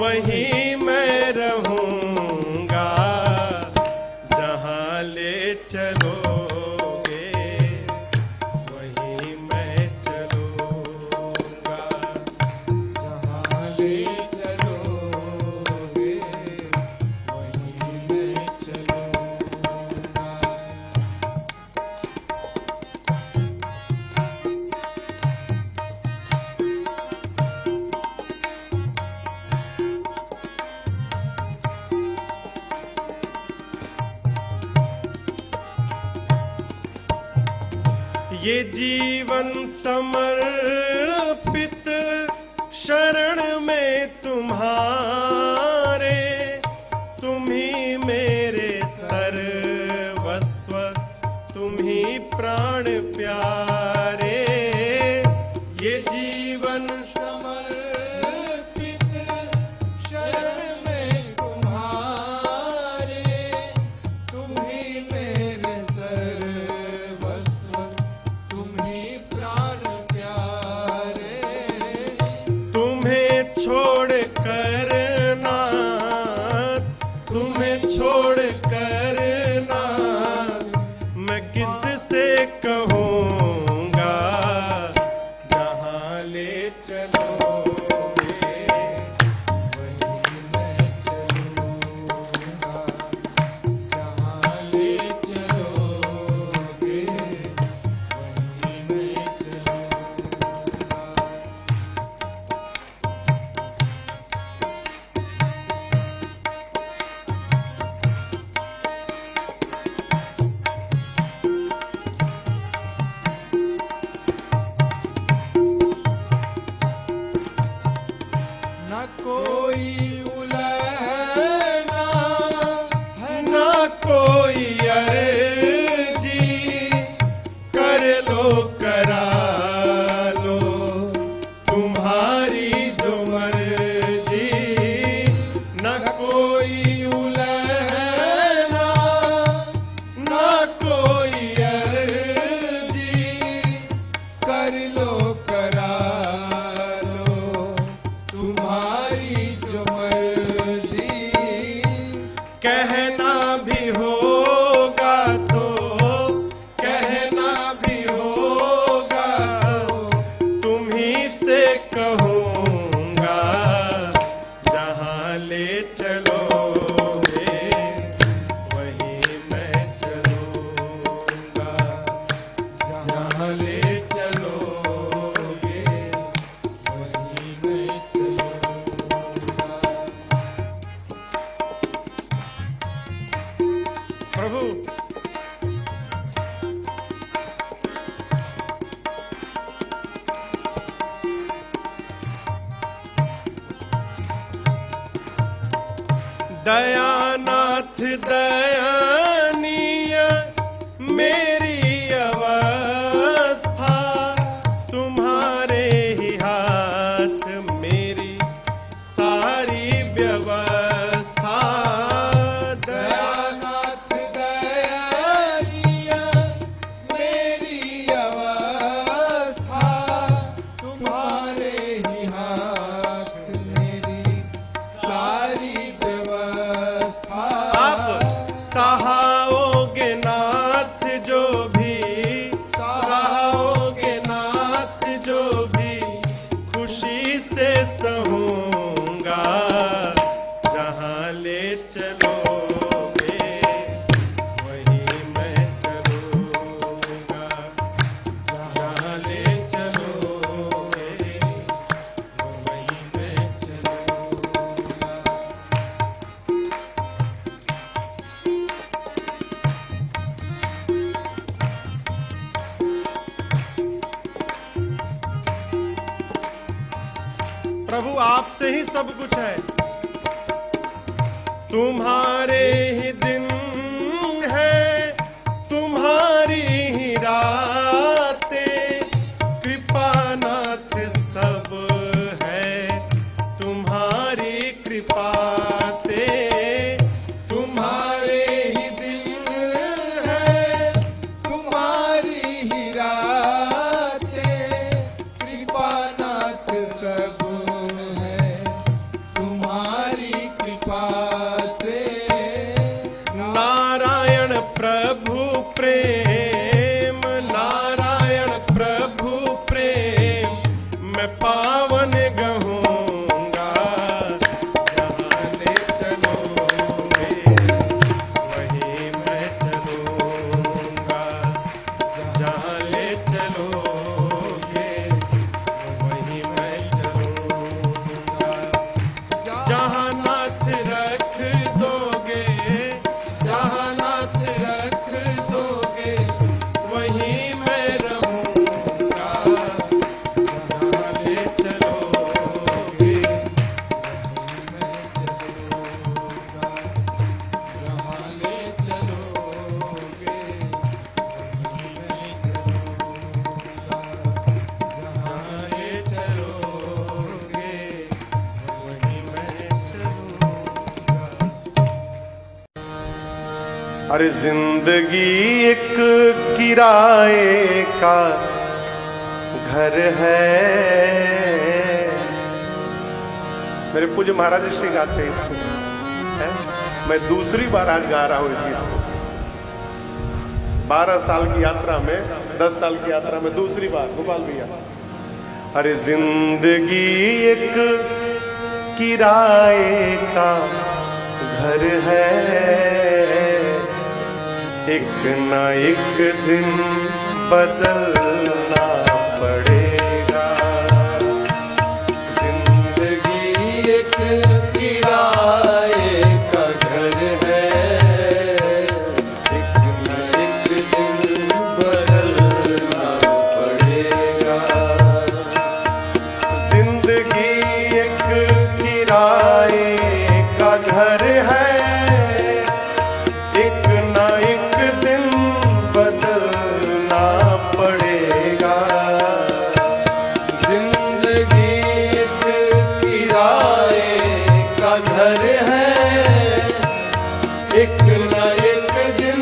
वहीं मैं रहूंगा। जहाँ ले चलोगे वहीं मैं चलूंगा। जहाँ ले चलोगे वहीं मैं चलूंगा। ये जीवन समर्पित शरण में तुम्हारे। तुम ही मेरे सर्वस्व, तुम ही प्राण प्यारे। ये जीवन समर्पित शरण में तुम्हारे। तुम ही मेरे सर्वस्व, तुम ही प्राण प्यारे। तुम्हें छोड़ कर नाथ, तुम्हें छोड़ कर नाथ मैं किससे कहूँगा। जहाँ ले चलोगे वहीं मैं चलूँगा। जहाँ ले चलोगे वहीं मैं चलूँगा। न कोई उलहना है, न कोई अर्जी। कर लो करा लो तुम्हारी जो मर्जी। न कोई उलहना, न कोई अर्जी। कर लो करा लो तुम्हारी जो मर्जी। कहना भी होगा तो, कहना भी होगा तो तुम ही से कहूँगा। जहाँ ले चलोगे वहीं मैं चलूँगा। जहाँ ले चलोगे वहीं मैं चलूँगा। प्रभु दयानाथ दयानीय मेरी अवस्था। तुम्हारे ही हाथ मेरी सारी व्यवस्था। दयानाथ दयानीय मेरी अवस्था। प्रभु आपसे ही सब कुछ है। तुम्हारे ही दिन है, तुम्हारी ही रातें, कृपानाथ सब है तुम्हारी कृपा से। तुम्हारे ही दिन है, तुम्हारी ही रातें, कृपानाथ सब है तुम्हारी कृपा से। नारायण प्रभु प्रेम, नारायण प्रभु प्रेम, मैं पावन गहूंगा। जहाँ ले चलोगे वहीं मैं चलूंगा, जहाँ ले चलोगे वहीं मैं चलूंगा। जहाँ नाथ रख दोगे, जहाँ नाथ रख दोगे वहीं मैं रहूंगा। जहाँ ले चलोगे वहीं मैं चलूंगा, जहाँ ले चलोगे वहीं मैं चलूंगा, जहाँ ले चलोगे वहीं मैं चलूंगा। अरे जिंदगी एक किराए का घर है। मेरे पूज्य महाराज श्री गाते हैं इसको, है? मैं दूसरी बार आज गा रहा हूं इस गीत को। 12 साल की यात्रा में, 10 साल की यात्रा में दूसरी बार। गोपाल भैया, अरे जिंदगी एक किराए का घर है, एक न एक दिन बदलना पड़ेगा। जिंदगी एक किराए का घर है, एक न एक दिन बदलना पड़ेगा। जिंदगी एक किराए का घर है, एक न एक दिन बदलना पड़ेगा। जिंदगी एक किराए का घर है, एक न एक दिन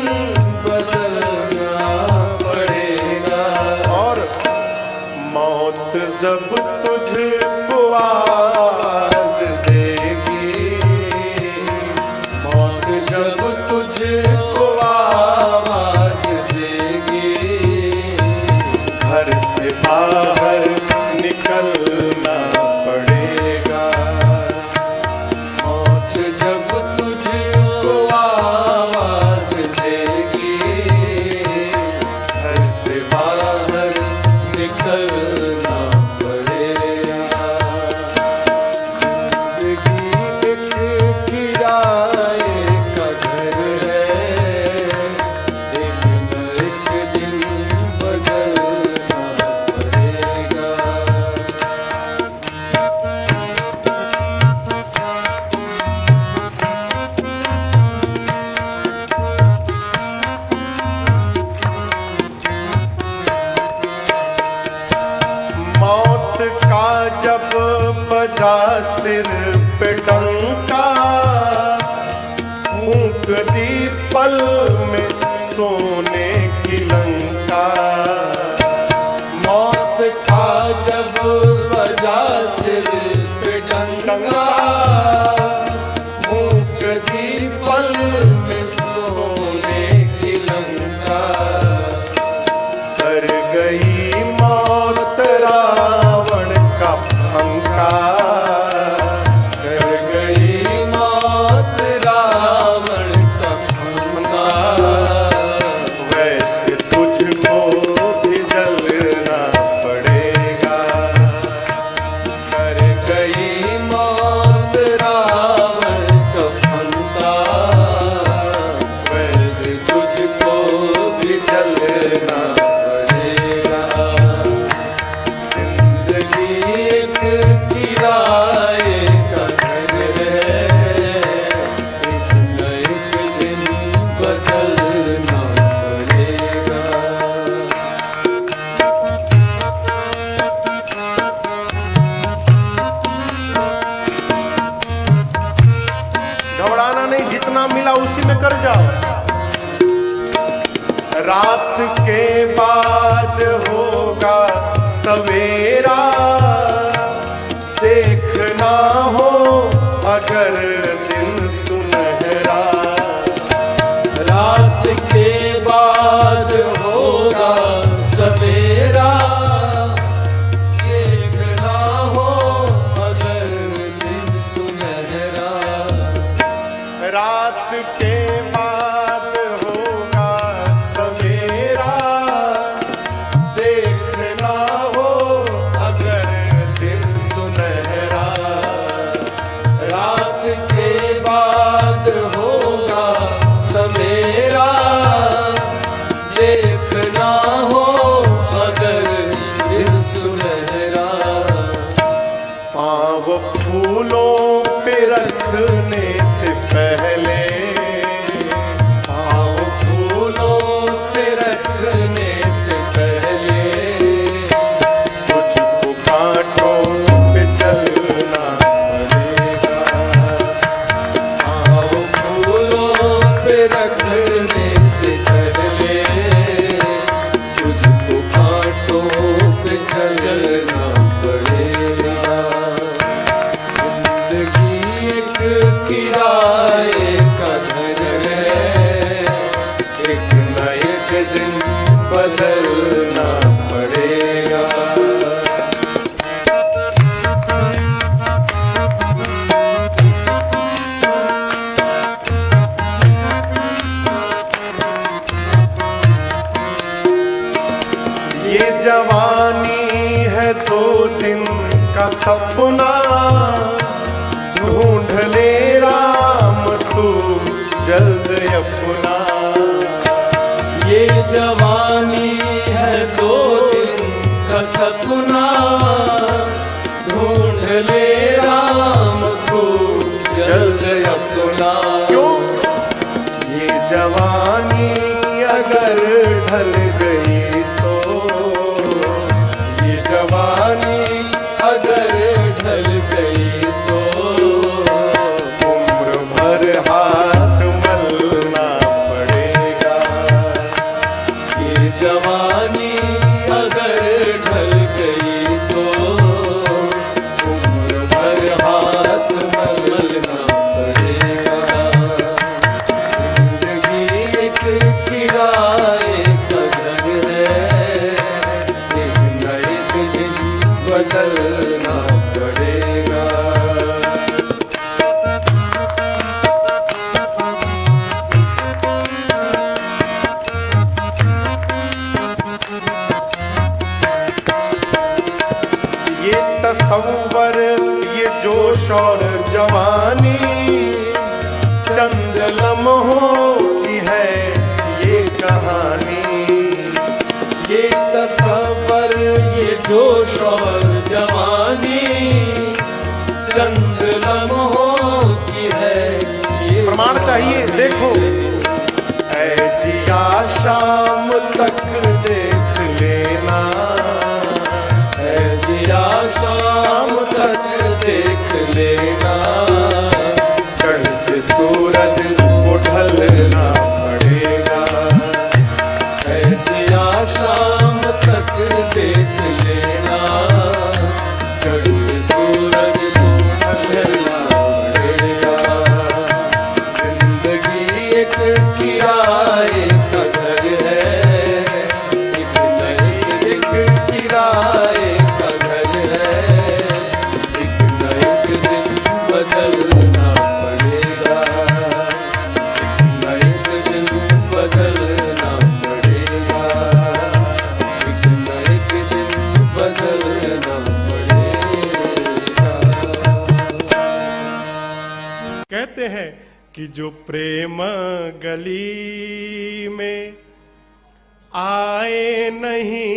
बदलना पड़ेगा। और मौत जब तुझको आवाज देगी, मौत जब तुझको आवाज देगी, घर से बाहर निकलना पड़ेगा। मौत जब तुझको आवाज देगी, घर से बाहर निकलना पड़ेगा। जिंदगी एक किराए का घर है, एक न एक दिन बदलना पड़ेगा। मौत का जब बजा सिर पे डंका, फूंक दी पल में सोने की लंका। मौत का जब बजा सिर पे डंका, फूंक दी पल में सोने की लंका। कर गई मौत रावण का पंखा, कर गई मौत रावण का पंखा। वैसे तुझको भी जलना पड़ेगा। कर गई मौत रावण का पंखा, वैसे तुझको भी जलना पड़ेगा। जिंदगी एक किराए जितना मिला उसी में कर जाओ। रात के बाद होगा सवेरा, देखना हो अगर दिन सुनहरा। रात के बाद होगा सवेरा, देखना हो अगर दिन सुनहरा। रात के बाद होगा सवेरा, देखना हो अगर दिन सुनहरा। रात के बाद होगा सवेरा, देखना हो अगर दिन सुनहरा। पाँव फूलों पे रखने से पहले, पाँव फूलों से रखने से पहले, मुझको कांटों पे चलना पड़ेगा। पाँव फूलों पे रखने से पहले, तुझको कांटों पे चलना पड़ेगा। जिंदगी एक किराए का घर है, एक न एक दिन बदलना पड़ेगा। ये जवानी है 2 दिन का सपना, ढूंढ ले राम तू जल्द अपना। ये जवानी है 2 दिन का सपना, ढूंढ ले राम को जल्द अपना। क्यों? ये जवानी अगर ढल गई तो, ये जवानी अगर ढल गई तो, उम्र भर हाथ मलना पड़ेगा। ये जवानी अगर ढल गई तो, उम्र भर हाथ मलना पड़ेगा। जिंदगी एक किराए का घर है, एक न एक दिन बदलना पड़ेगा। ये तसव्वुर, ये जोश और जवानी, चंद लम्हों की है ये कहानी। ये तसव्वुर, ये जोश और जवानी, चंद लम्हों की है ये प्रमाण चाहिए, देखो। ऐ जिया शाम तक देख लेना, है जिया शाम तक देख लेना। चढ़ते सूरज को ढलना पड़ेगा। है जिया शाम तक देख लेना, चढ़ते सूरज को ढलना पड़ेगा। जिंदगी एक किराए का घर है, एक न एक किराए का घर है, एक न एक दिन बदलना पड़ेगा। एक न एक दिन बदलना पड़ेगा। एक न एक दिन बदलना पड़ेगा। कहते हैं कि जो प्रेम गली में आए नहीं,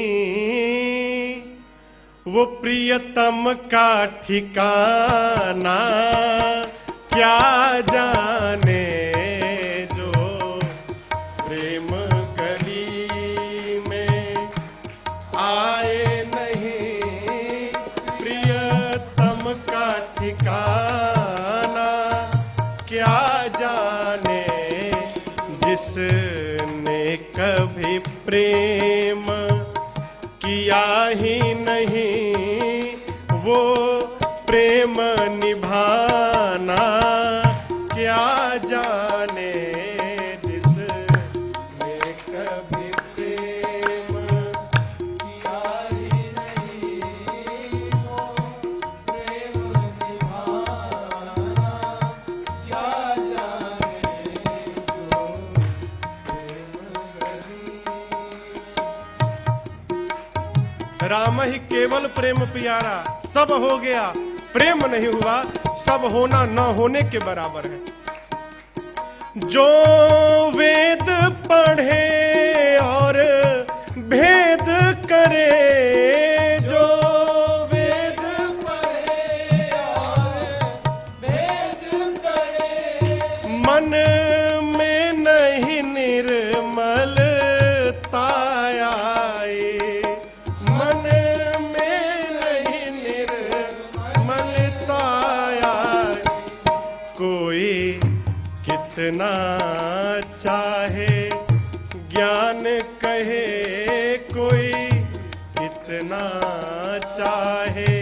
वो प्रियतम का ठिकाना क्या जाने। जो प्रेम गली में आए नहीं, प्रियतम का ठिकाना क्या जाने। प्रेम किया ही नहीं, वो प्रेम निभाना क्या जाने जिसने कभी प्रेम किया ही नहीं, वो प्रेम निभाना क्या जाने जो प्रेम। राम ही केवल प्रेम प्यारा, सब हो गया प्रेम नहीं हुआ, सब होना न होने के बराबर है। जो वेद पढ़े और भेद करे, जो वेद पढ़े और भेद करे, मन में नहीं निर्मलता आए, मन में नहीं निर्मलता आए। कोई कितना चाहे ज्ञान कहे, कोई कितना चाहे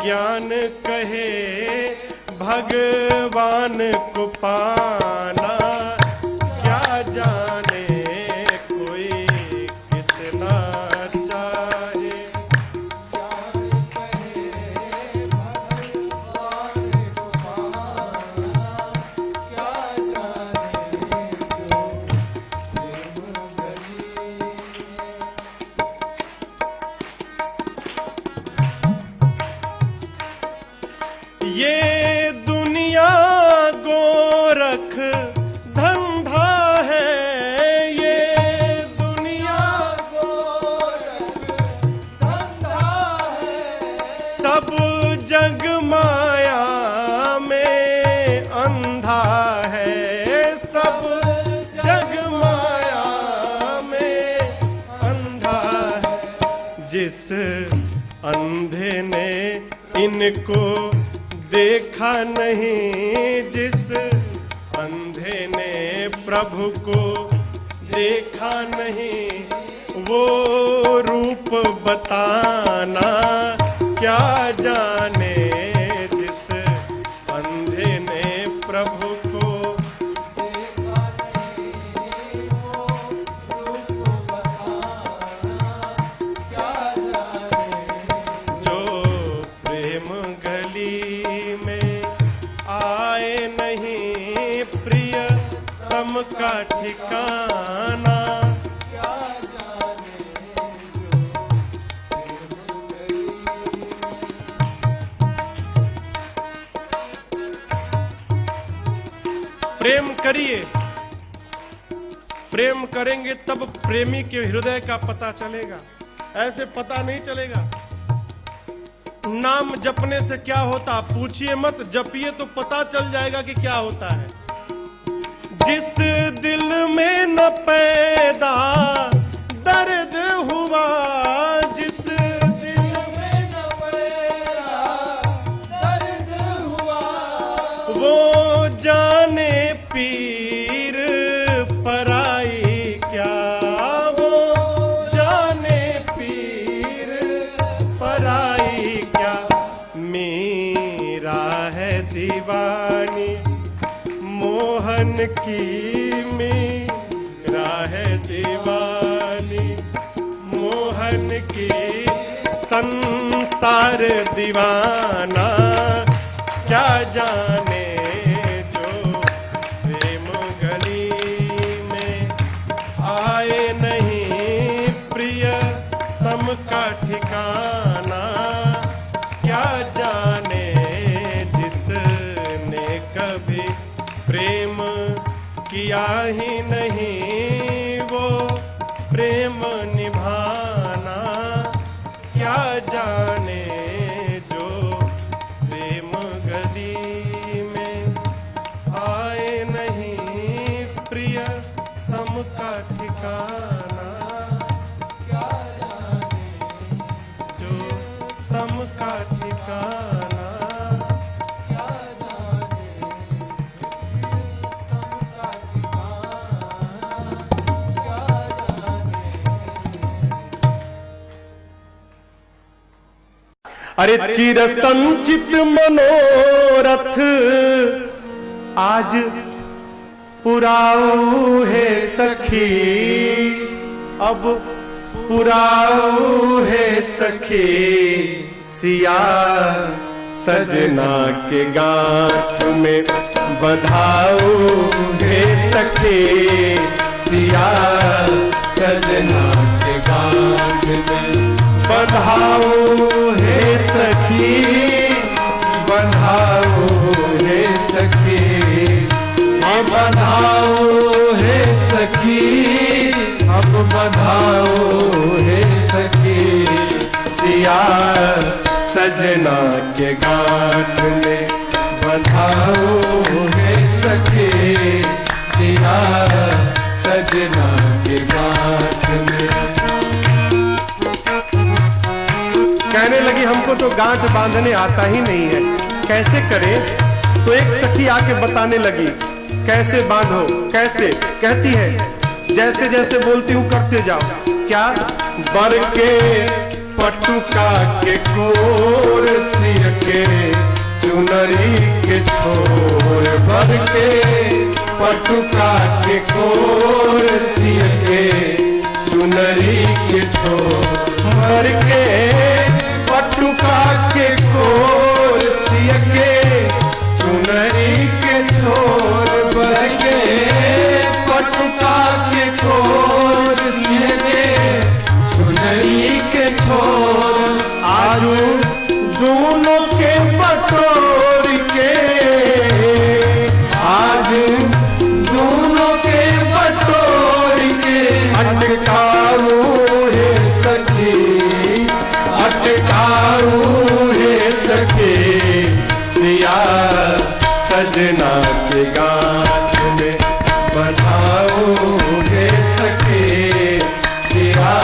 ज्ञान कहे, भगवान को पाना क्या जाने। कोई कितना चाहे ज्ञान कहे, भगवान को पाना क्या जाने जो प्रेम गली। ये दुनिया गोरख धंधा है, ये दुनिया गोरख धंधा है, सब जग माया में अंधा है, सब जग माया में अंधा है। जिस अंधे ने इनको देखा नहीं, जिस अंधे ने प्रभु को देखा नहीं, वो रूप बताना क्या जाने। जिस अंधे ने प्रभु को देखा नहीं, वो रूप बताना क्या जाने जो प्रेम गली में आए नहीं, प्रिय तम का ठिकाना क्या जाने जो प्रेम गली। प्रेम करिए, प्रेम करेंगे तब प्रेमी के हृदय का पता चलेगा, ऐसे पता नहीं चलेगा। नाम जपने से क्या होता पूछिए मत, जपिए तो पता चल जाएगा कि क्या होता है। जिस दिल में न पैदा दर्द हुआ, जिस दिल में न पैदा दर्द हुआ, वो जाने पीर पराई क्या, वो जाने पीर पराई क्या। मीरा है दीवानी मोहन की, मीरा है दीवानी मोहन की, संसार दीवाना क्या जाने जो प्रेम गली में आए नहीं, प्रिय तम का ठिकाना क्या जाने। जिसने कभी प्रेम किया ही नहीं, वो प्रेम निभाना क्या जाने जो प्रेम गली में आए नहीं, प्रिय तम का ठिकाना क्या जाने जो तम का ठिकाना क्या जाने तम का ठिकाना। अरे चिर संचित मनोरथ आज पुराऊ है सखी, अब पुराऊ है सखी, सिया सजना के गांठ में बधाऊ है सखी, सिया सजना के गांठ में बधाऊ है सखी, बधाओ है सखी, बधाओ है सखी, अब बधाओ है सखी, सिया सजना के गांठ में बधाओ है सखी, सिया सजना के गांठ में। कहने लगी हमको तो गांठ बांधने आता ही नहीं है, कैसे करें? तो एक सखी आके बताने लगी कैसे बांधो, कैसे? कहती है जैसे जैसे बोलती हूँ करते जाओ। क्या? बर के पटुका के कोर सिय के चुनरी के छोर, बर के पटुका के कोर सिय के चुनरी के छोर, बर के पटुका के कोर सिय के चुनरी के छोर, बर के पटुका के कोर सिय के चुनरी के छोर, आजू दोनों के बटोर के, आज दोनों के बटोर के अटकाऊ है सखी, अटकाऊ है सखी, सिया सजना के गांठ में बधाओ है सखी, सिया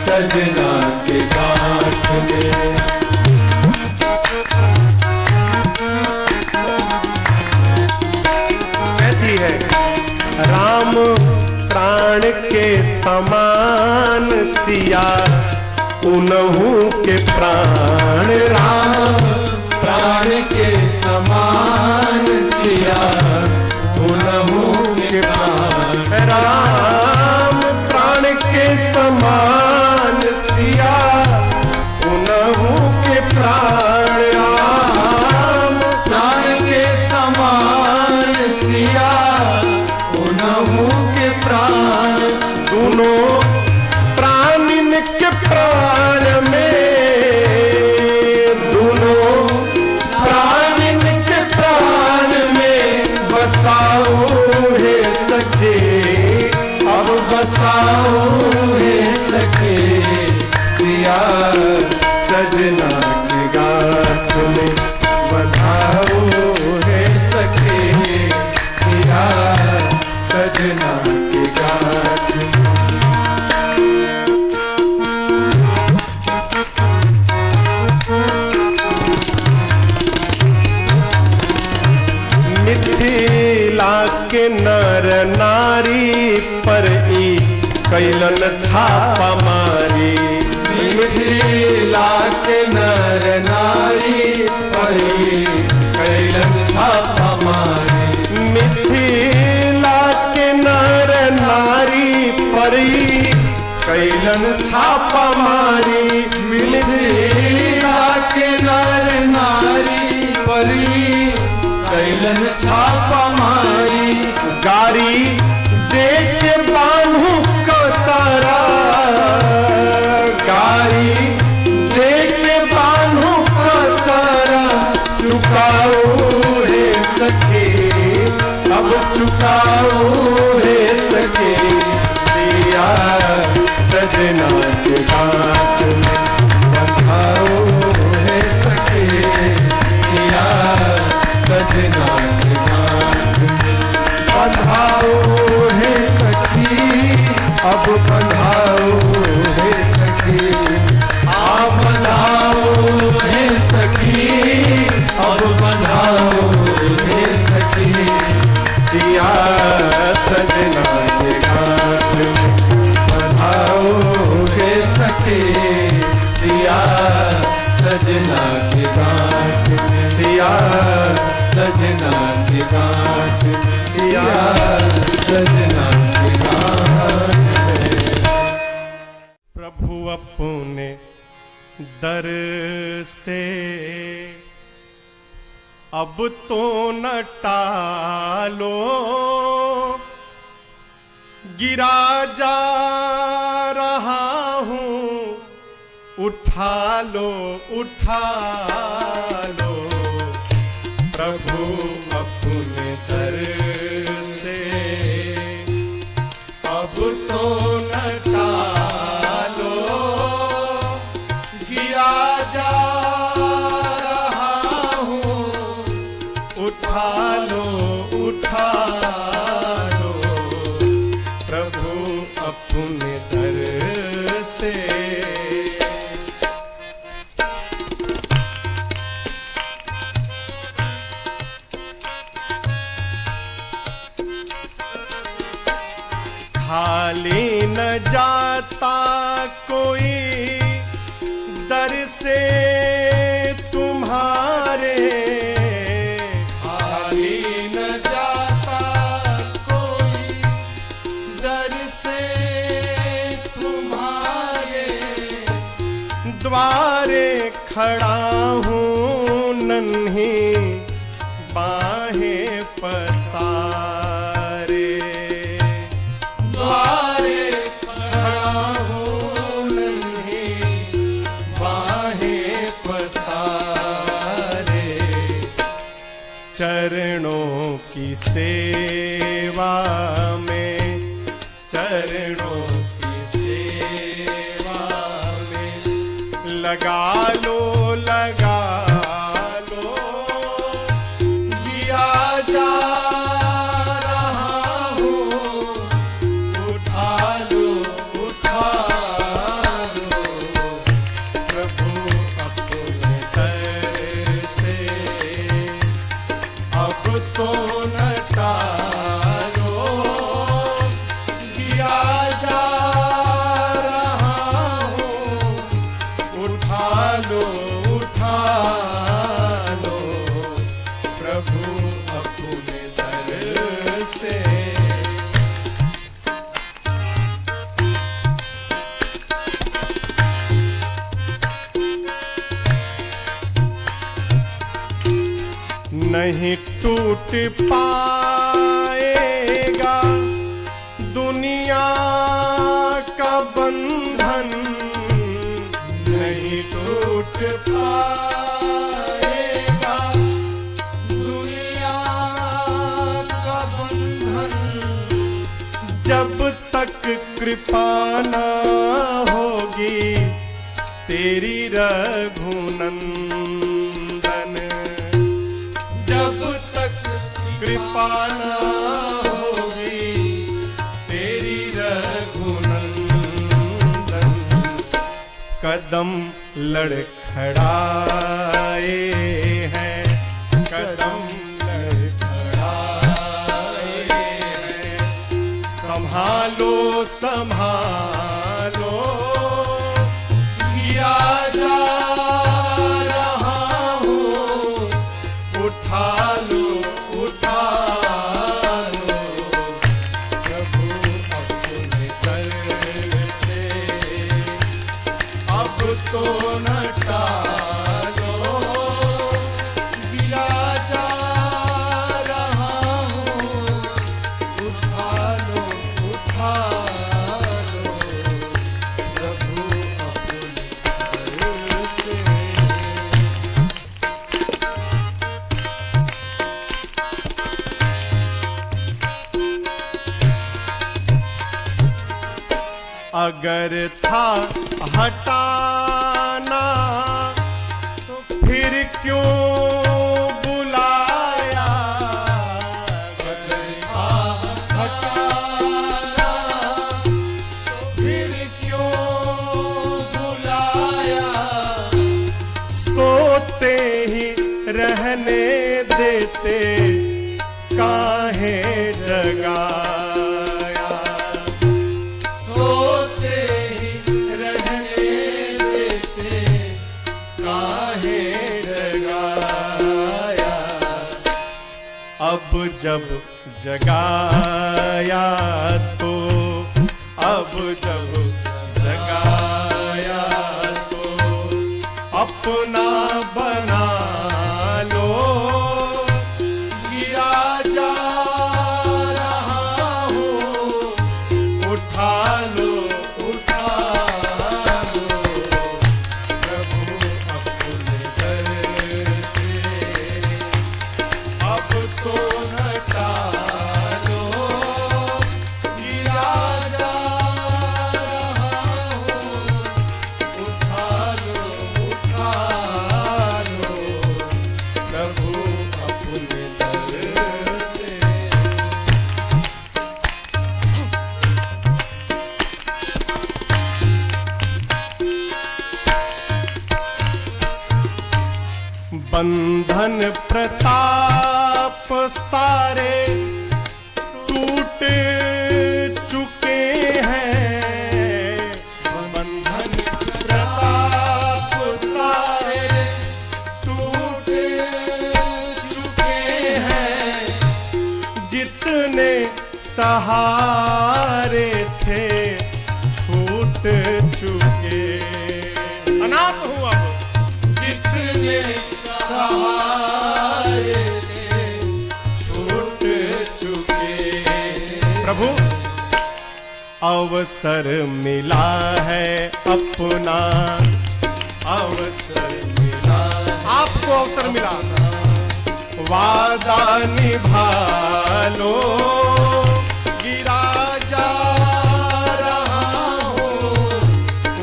सजना के गांठ में। कहती है राम प्राण के समान सिया उनहु के प्राण, राम प्राण के समान सिया उनहु के प्राण, राम प्राण के समान सिया उनहु के प्राण, राम प्राण के समान सिया उनहु के प्राण, दोनों प्राणिन के प्राण में, दोनों प्राणिन के प्राण में बसाओ है सखी, अब बसाओ है सखी, सिया सजना के गांठ में बधाओ है सखी, सिया सजना के गांठ में। मिथिला के नर नारी पर ई कैलन छापा मारी, मिथिला के नर नारी पर कैलन छापा मारी, मिथिला के नर नारी पर ई कैलन छापा मारी, मिथिला के नर नारी पर कैलन छापा मारी, गारी देख बान्हू को सारा, गारी देख बान्हू को सारा, चुकाओ है सखी, अब चुकाओ है सखी, सिया सजना के गांठ में बधाओ है सखी, सिया सजना के गांठ में बधाओ है सखी, अब बधाओ है सखी, बधाओ है सखी, अब बधाओ है सखी, सिया गांठ सिया सजना की गांठ। प्रभु अपने दर से अब तो न टालो, गिरा जा रहा हूँ उठा लो उठा लो। प्रभु अपने दर से अब तो न टालो, गिरा जा रहा हूँ उठा लो उठा लो। प्रभु अपने दर से खाली न जाता कोई दर से तुम्हारे, खाली न जाता कोई दर से तुम्हारे। द्वारे खड़ा हूँ नन्ही बाहें पसारे, द्वारे खड़ा हूँ नन्ही बाहें पसारे। चरणों की सेवा में, चरणों की सेवा में लगा लो लगा लो। लिया जा रहा हूँ उठा लो उठा लो। प्रभु अपने दर से अब तो न टालो, लिया जा रहा हूँ उठा लो उठा लो। प्रभु अपने दर से नहीं टूट पाएगा दुनिया का बंधन, नहीं टूट पाएगा दुनिया का बंधन। जब तक कृपा न होगी तेरी रघुनंदन, जब तक कृपा न होगी तेरी रघुनंदन। कदम लड़खड़ाए हैं, कदम लड़खड़ाए हैं। संभालो संभालो, लिया जा रहा हूँ उठा लो उठा लो। प्रभु अपने दर से अब तो न टालो, गिरा जा रहा हूँ उठा लो उठा लो। प्रभु अपने दर से अगर था हटाना तो फिर क्यों बुलाया। अगर था हटाना तो फिर क्यों बुलाया। सोते ही रहने देते काहे जगाया। सोते ही रहने देते काहे जगाया। अब जब जगाया तो, अब जब जगाया तो अपना बना लो, गिरा जा रहा हूँ उठा लो, उठा लो प्रभु अपने दर से, अब तो न टालो, गिरा जा रहा हूँ उठा लो, उठा लो प्रभु अपने दर से। बंधन प्रताप सारे टूट चुके हैं, बंधन प्रताप सारे टूट चुके हैं, जितने सहारे थे छूट चुके, अनाथ हुआ जितने सहारे थे छूट चुके। प्रभु अवसर मिला है अपना, अवसर मिला, आपको अवसर मिला, वादा निभा लो, गिरा जा रहा हूँ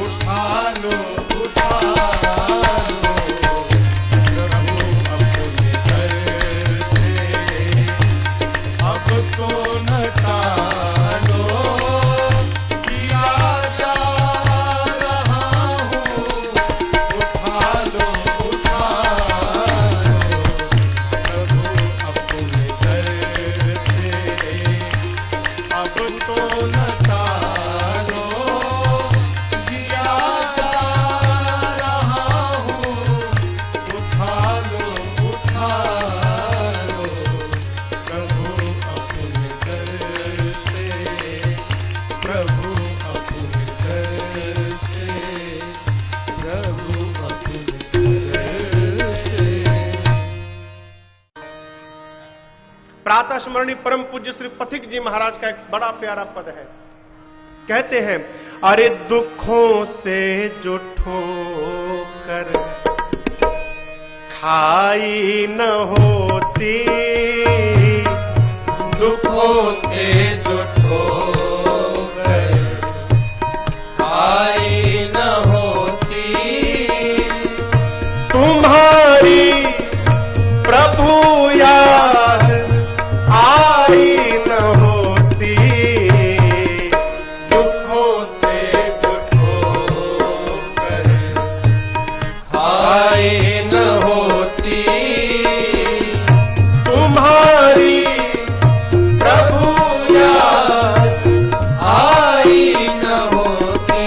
उठा लो, उठा लो प्रभु अपने दर से, अब तो न टालो, गिरा जा रहा हूँ उठा लो, उठा लो प्रभु अपने दर से, अब तो न टालो, गिरा जा रहा हूँ उठा लो, उठा लो प्रभु अपने दर से, प्रभु अपने दर से, प्रभु अपने दर से। प्रातः स्मरणीय परम पूज्य श्री पथिक जी महाराज का एक बड़ा प्यारा पद है। कहते हैं, अरे दुखों से जो ठोकर खाई न होती, दुखों से जो ठोकर खाई न होती, तुम्हारी प्रभु याद आई न होती, दुखों से जो ठोकर खाई न होती, तुम्हारी प्रभु याद आई न होती,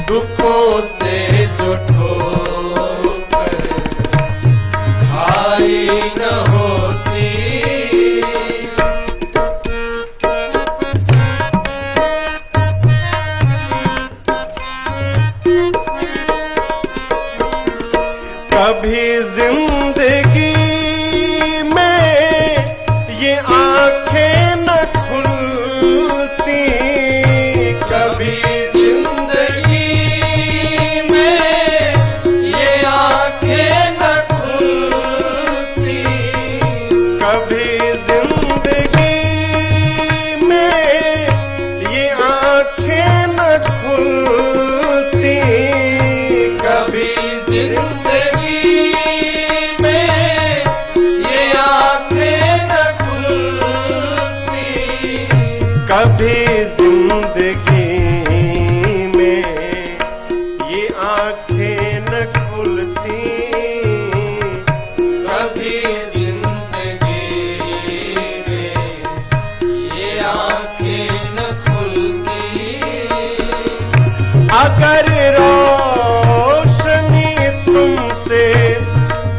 दुखों से जो ठोकर खाई न होती। कभी जिंदगी में ये आंखें न खुलती, कभी जिंदगी में ये आंखें न खुलती, कभी जिंदगी में ये आंखें न खुलती, कभी जिंदगी में ये आंखें न खुलती, कभी जिंदगी में ये आंखें न खुलती, कभी जिंदगी में ये आंखें न खुलती, अगर रोशनी तुमसे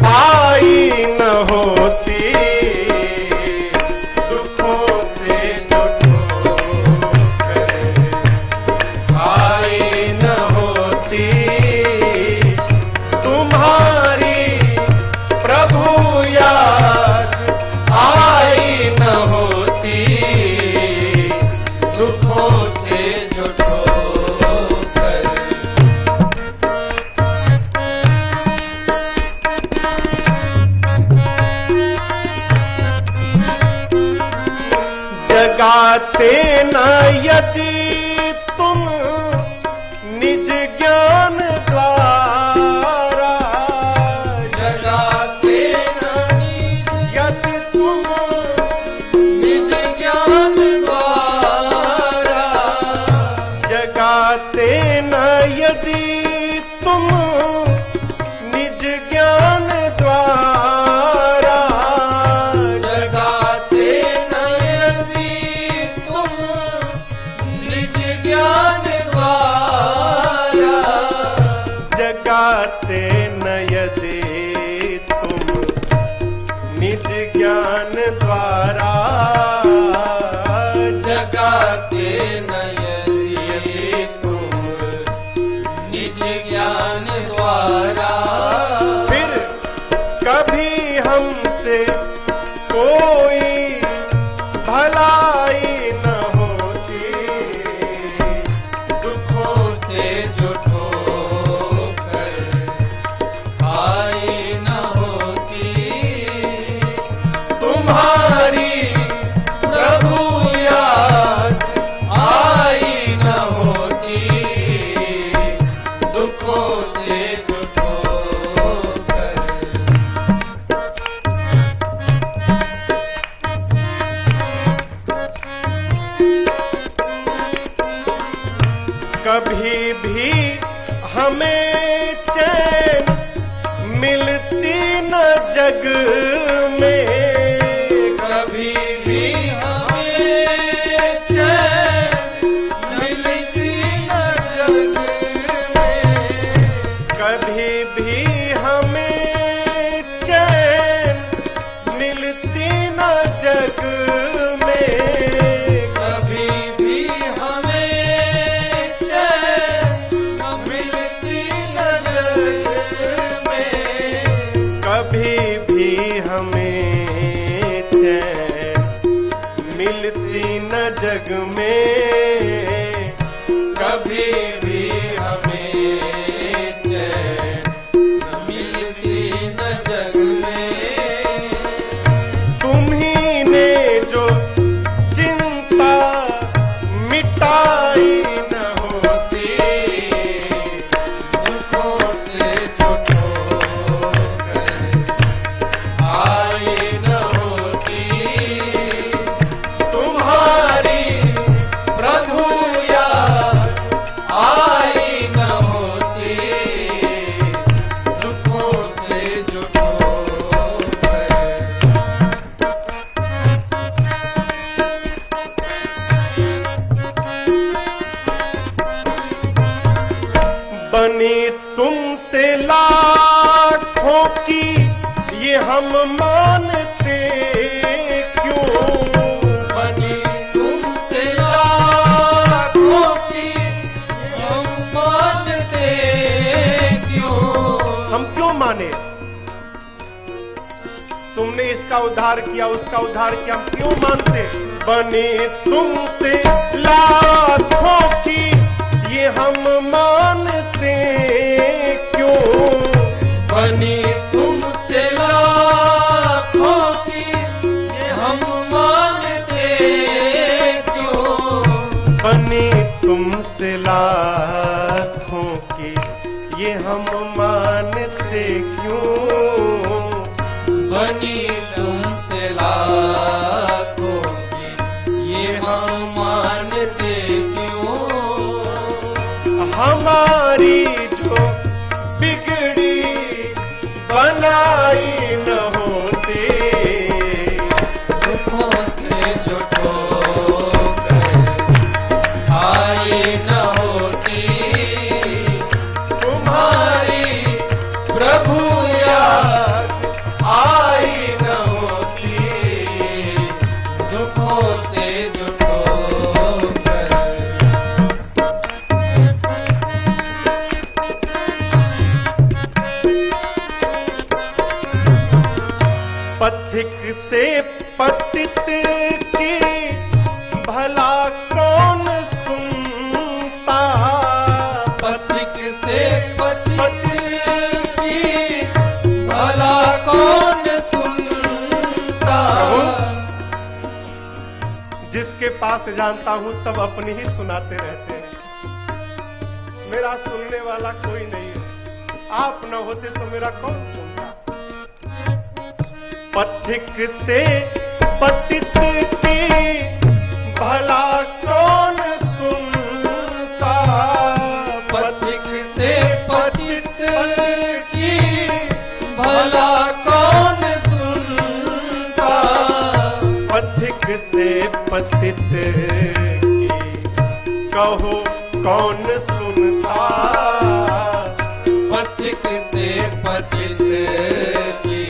आई न होती, जगाते न यदि तुम निज ज्ञान द्वारा, जगाते न यदि तुम निज ज्ञान द्वारा, जगाते न यदि तुम निज ज्ञान द्वारा, जगाते न यदि तुम निज ज्ञान द्वारा, जगाते न यदि तुम निज ज्ञान द्वारा, जगाते न यदि तुम निज ज्ञान द्वारा, फिर कभी हमसे कोई भलाई न होती, दुखों से जो ठोकर आई न होती, तुम्हारी प्रभु याद आई न होती, दुखों से जो ठोकर कभी भी हमें चैन मिलती न जग में, कभी भी हमें चैन मिलती न जग में, कभी भी हमें चैन मिलती न जग में, कभी भी हमें चैन मिलती न जग में, कभी भी हमें चैन मिलती न जग में, कभी भी हमें चैन मिलती न जग में, तुम्ही ने जो चिंता मिटाई न होती, दुखों से जो ठोकर आई न होती, तुम्हारी प्रभु याद आई न होती, दुखों से जो ठोकर बनी तुमसे लाखों की ये हम मानते क्यों, बनी तुमसे लाखों की हम मानते क्यों, हम क्यों माने? तुमने इसका उद्धार किया, उसका उद्धार किया, हम क्यों मानते? बनी तुमसे लाखों की ये हम मानते क्यों, बनी तुमसे लाखों की ये हम मानते क्यों, बनी तुमसे लाखों की ये हम मानते क्यों, बनी तुमसे लाखों की ये हम मानते क्यों, हमारी जो बिगड़ी बनाई न होती, दुखों से जो ठोकर आई न होती, तुम्हारी प्रभु याद आई न होती, दुखों से जो ठोकर पथिक से पतित की भला कौन सुनता, पथिक से पतित की भला कौन सुनता, जिनके पास जानता हूं सब अपनी ही सुनाते रहते हैं। मेरा सुनने वाला कोई नहीं है, आप न होते तो मेरा कौन सुनता। पथिक से पतित की भला कौन सुनता, पथिक से पतित की भला कौन सुनता, पथिक से पतित की कहो कौन सुनता, पथिक से पतित की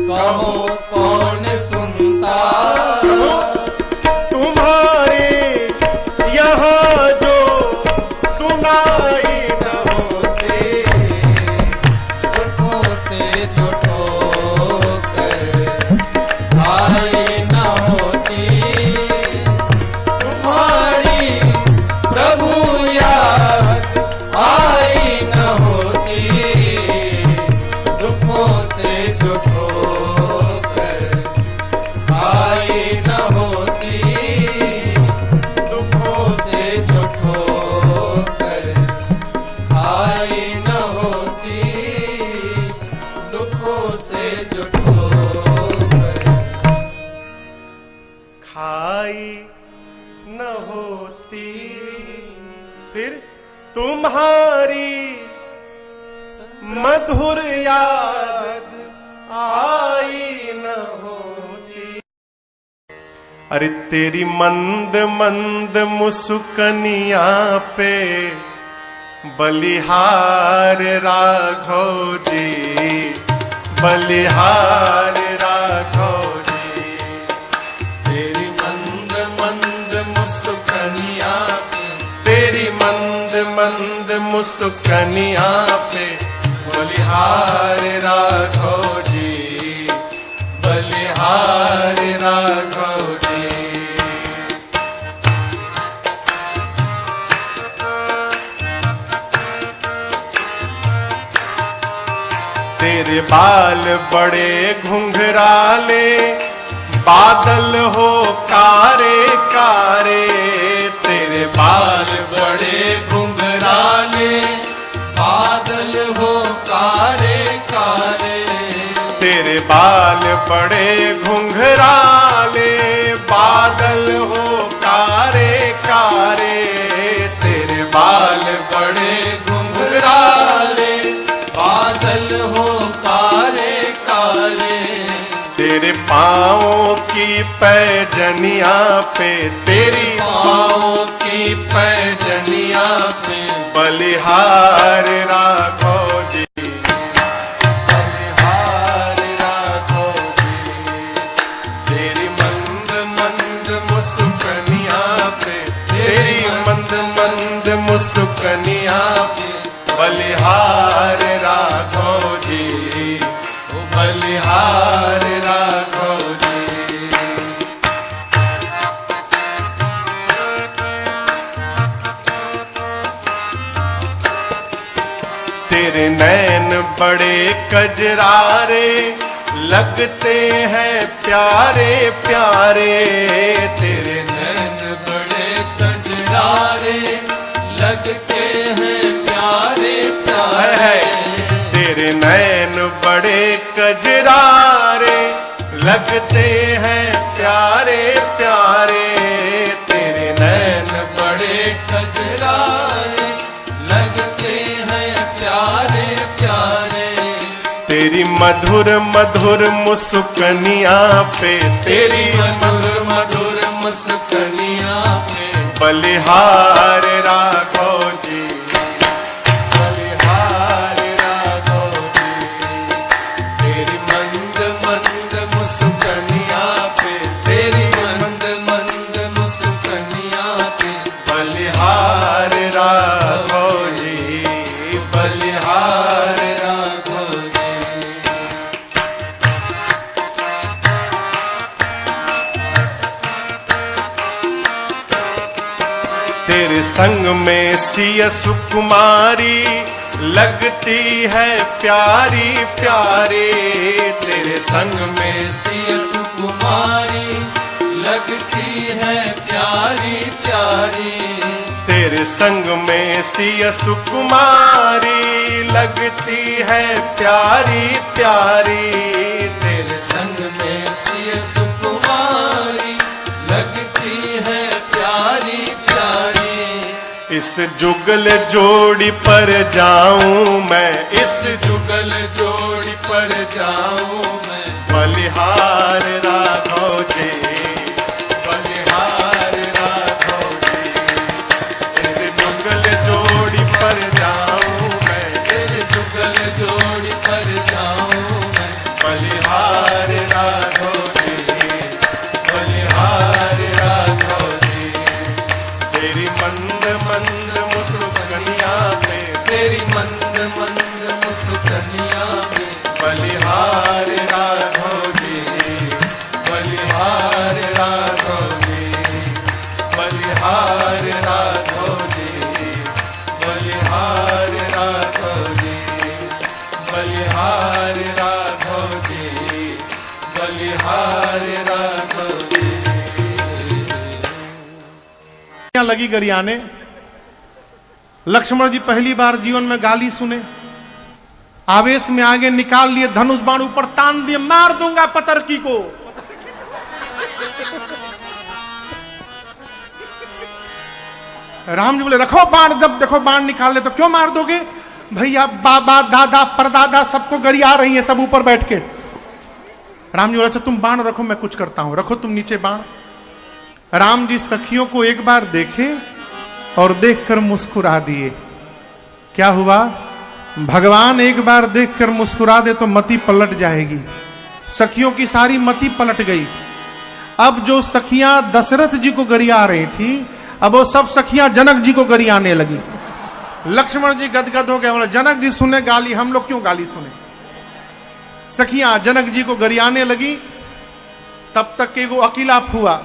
कहो कौन सुनता। तुम्हारे यहाँ जो सुनाई न होते, दुखों से जो ठोकर आई न होती, तुम्हारी प्रभु याद आई न होती, दुखों से जो ठोकर आई न होती, दुखों से जो ठोकर आई न होती, दुखों से जो ठोकर खाई न होती, फिर तुम्हारी मधुर याद आई न होती। अरे तेरी मंद मंद मुस्कनिया पे बलिहार राघव जी, बलिहार राघव जी। तेरी मंद मंद मुस्कनिया पे, तेरी मंद मंद मुस्कनिया पे बलिहार राघव जी, बलिहार राघव जी। तेरे बाल बड़े घुंघराले, बादल हो कारे कारे, तेरे बाल बड़े घुंघराले, बादल हो कारे कारे, तेरे बाल बड़े घुंघराले, बादल हो कारे कारे, तेरे बाल बड़े घुंघराले, बादल हो कारे कारे, तेरे पाँवों की पैजनिया पे, तेरी पाँवों की पैजनिया पे बलिहार राघव जी, बलिहार राघव जी। तेरी मंद मंद मुस्कनिया पे, तेरी मंद मंद मुस्कनिया पे बलिहार राघव जी, बलिहार राघव जी। तेरे नैन बड़े कजरारे, लगते हैं प्यारे प्यारे, तेरे नैन बड़े कजरारे, लगते हैं प्यारे प्यारे, तेरे नैन बड़े कजरारे, लगते हैं प्यारे प्यारे, तेरे नैन बड़े कजरारे, लगते हैं प्यारे प्यारे, तेरी मधुर मधुर मुस्कनिया पे, तेरी मधुर मधुर मुस्कनिया पे बलिहार राघव जी, बलिहार राघव जी। तेरी मंद मंद मुस्कनिया पे, तेरी मंद मंद मुस्कनिया पे बलिहार राघव जी, बलिहार राघव जी। तेरे संग में सिया सुकुमारी, लगती है प्यारी प्यारी, तेरे संग में सिया सुकुमारी, लगती है संग में सिय सुकुमारी लगती है प्यारी प्यारी। तेरे संग में सिय सुकुमारी लगती है प्यारी प्यारी। इस जुगल जोड़ी पर जाऊं मैं, इस जुगल जोड़ी पर जाऊं मैं। बलिहार राघव जी, बलिहार राघव जी। इस जुगल जोड़ी पर जाऊं मैं, इस जुगल जोड़ी पर जाऊं मैं। बलिहार राघव जी, बलिहार राघव जी। तेरी मंद मंद मुस्कुनिया में, तेरी मंद मंद मुस्कुनिया में। बलिहार राघव जी, बलिहार राघव जी, बलिहार राघव जी, बलिहार राघव जी, बलिहार राघव जी, बलिहार राघव जी। लगी गरियाने। लक्ष्मण जी पहली बार जीवन में गाली सुने, आवेश में आगे निकाल लिए धनुष बाण, ऊपर तान दिए, मार दूंगा पतरकी को। राम जी बोले रखो बाण, जब देखो बाण निकाल ले तो क्यों मार दोगे भैया, बाबा दादा परदादा सबको गरिया रही है सब ऊपर बैठ के। राम जी बोले अच्छा तुम बाण रखो, मैं कुछ करता हूं, रखो तुम नीचे बाण। राम जी सखियों को एक बार देखे और देखकर मुस्कुरा दिए। क्या हुआ, भगवान एक बार देखकर मुस्कुरा दे तो मति पलट जाएगी। सखियों की सारी मति पलट गई। अब जो सखियां दशरथ जी को गरिया रही थी, अब वो सब सखियां जनक जी को गरियाने लगी। लक्ष्मण जी गदगद हो गए, बोले जनक जी सुने गाली, हम लोग क्यों गाली सुने। सखियां जनक जी को गरियाने लगी। तब तक के वो अकेला फुआ,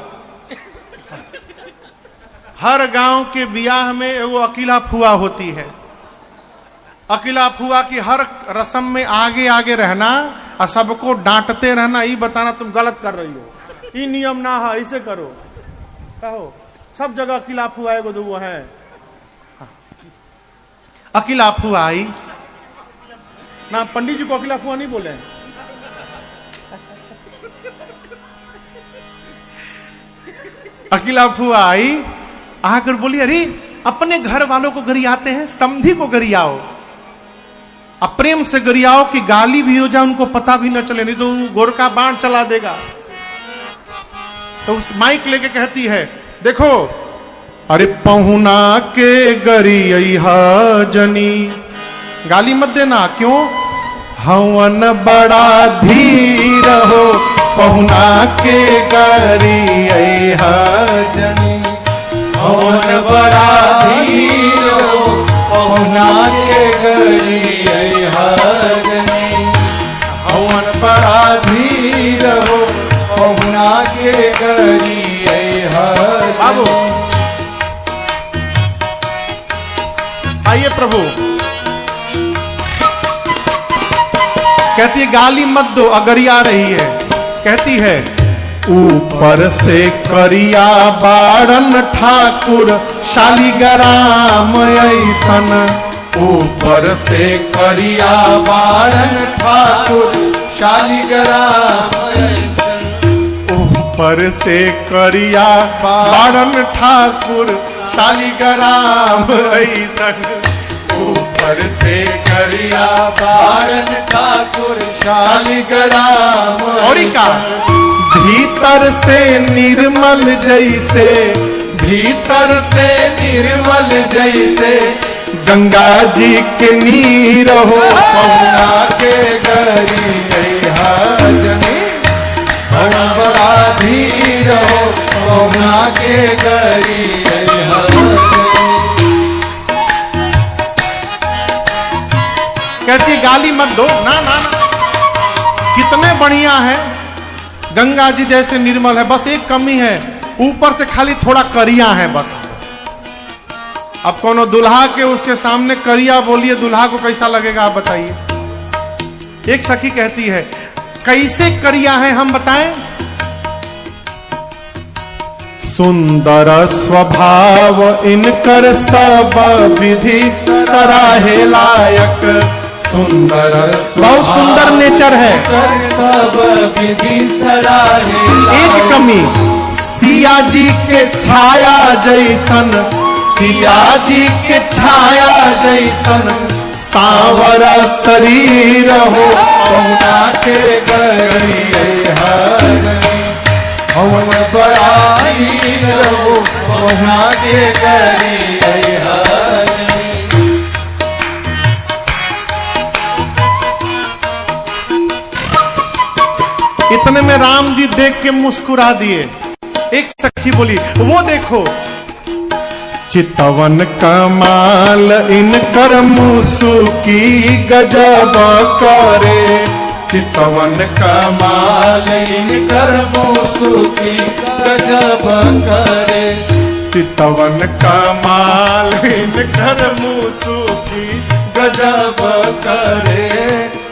हर गांव के बियाह में वो अकेला फुआ होती है। अकेला फुआ की हर रस्म में आगे आगे रहना और सबको डांटते रहना, ये बताना तुम गलत कर रही हो, ये नियम ना है, इसे करो। कहो सब जगह अकेला फुआ एगो दूगो है। अकेला फुआ आई ना, पंडित जी को अकेला फुआ नहीं बोले। अकेला फुआ आई, आकर बोली अरे अपने घर वालों को गरियाते हैं, समधी को गरियाओ, अप्रेम से गरियाओ कि गाली भी हो जाए उनको पता भी न चले, नहीं तो गोरका बाण चला देगा। तो उस माइक लेके कहती है देखो, अरे पहुना के गरिया जनी, गाली मत देना, क्यों, हवन बड़ा धीर हो, पहुना के गरिया जनी, हवन बड़ा धीर हो, पहुना के गरिया जनी। हवन बड़ा धीर हो, पहुना के गरिया बाबू। आइए प्रभु, कहती है गाली मत दो, अगरिया रही है। कहती है ऊपर से करिया बाड़न ठाकुर शालिग्राम ऐसन, ऊपर से करिया बारन ठाकुर शालिग्राम ऐसन। ऊपर से करिया बाड़न ठाकुर शालिग्राम ऐसन। ऊपर से करिया बारन ठाकुर शालिग्राम। और का भीतर से निर्मल जैसे, भीतर से निर्मल जैसे, गंगा जी के नीर हो, पहुना के गरिया जनी। हवन बड़ा धीर हो, पहुना के गरिया जनी। कहती गाली मत दो, ना ना ना, कितने बढ़िया है, गंगा जी जैसे निर्मल है, बस एक कमी है, ऊपर से खाली थोड़ा करिया है बस। अब कोनो दुल्हा के उसके सामने करिया बोलिए, दुल्हा को कैसा लगेगा आप बताइए। एक सखी कहती है कैसे करिया है हम बताएं, सुंदर स्वभाव इनकर सब विधि सराहे लायक। सुंदर बहुत सुंदर नेचर है। सब विधि सराहे एक कमी, सिया जी के छाया जैसन, सिया जी के छाया जैसन सांवरा शरीर हो। पहुना के गई हवन बड़ाई रहो, पहुना के गई इतने में राम जी देख के मुस्कुरा दिए। एक सखी बोली, वो देखो चितवन कमाल इनकर मुसुकी गजब करे। चितवन कमाल इनकर मुसुकी गजब करे। चितवन कमाल इनकर मुसुकी गजब करे।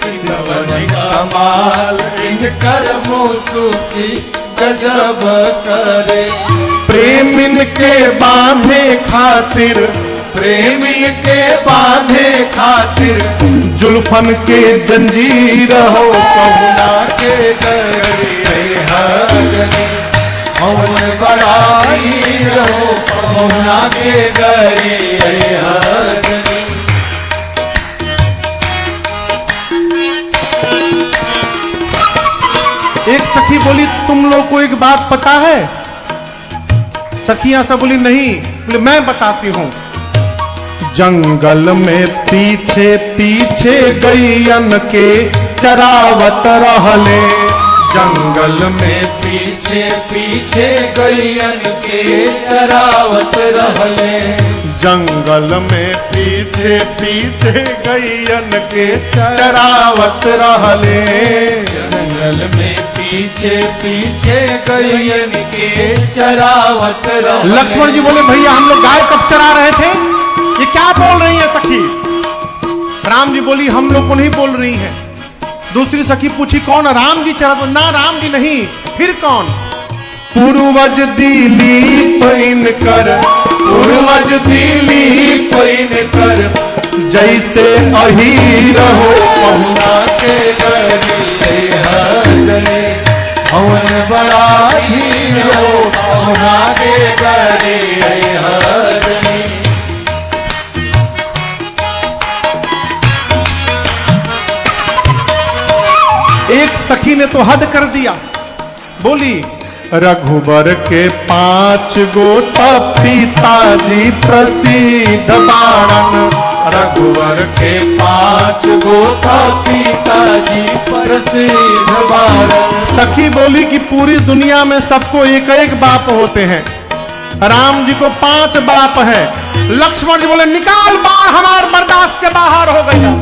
चितवन कमाल इनकर मुसुकी गजब करे। प्रेमिन के बांधे खातिर, प्रेमिन के बांधे खातिर जुल्फन के जंजीर हो। पहुना के गई हजनी हवन बड़ाई रहो, पहुना के गई हजनी। एक सखी बोली, तुम लोग को एक बात पता है? सखियां सब बोली, नहीं। बोले, मैं बताती हूं। जंगल में पीछे पीछे गैयन के चरावत रहले। जंगल में पीछे पीछे गैयन के चरावत रहले। जंगल में पीछे पीछे गैयन के चरावत रहले। जंगल में पीछे पीछे गैयन के चरावत रहले। लक्ष्मण जी बोले, भैया हम लोग गाय कब चरा रहे थे? ये क्या बोल रही है सखी? राम जी बोली, हम लोग को नहीं बोल रही है। दूसरी सखी पूछी, कौन? राम जी चरा? ना राम जी नहीं, फिर कौन? पूर्वज दिलीप इनकर, पूर्वज दिलीप इनकर जैसे अहीर हो। पहुना के गई हजनी हवन बड़ाई रहो, पहुना के गई हजनी। एक सखी ने तो हद कर दिया। बोली, रघुबर के 5 गोता पिताजी प्रसिद्ध बाणन। रघुवर के 5 गोता पिताजी प्रसिद्ध बाणन। सखी बोली कि पूरी दुनिया में सबको एक एक बाप होते हैं, राम जी को 5 बाप है। लक्ष्मण जी बोले, निकाल बाण, हमार बर्दाश्त के बाहर हो गया।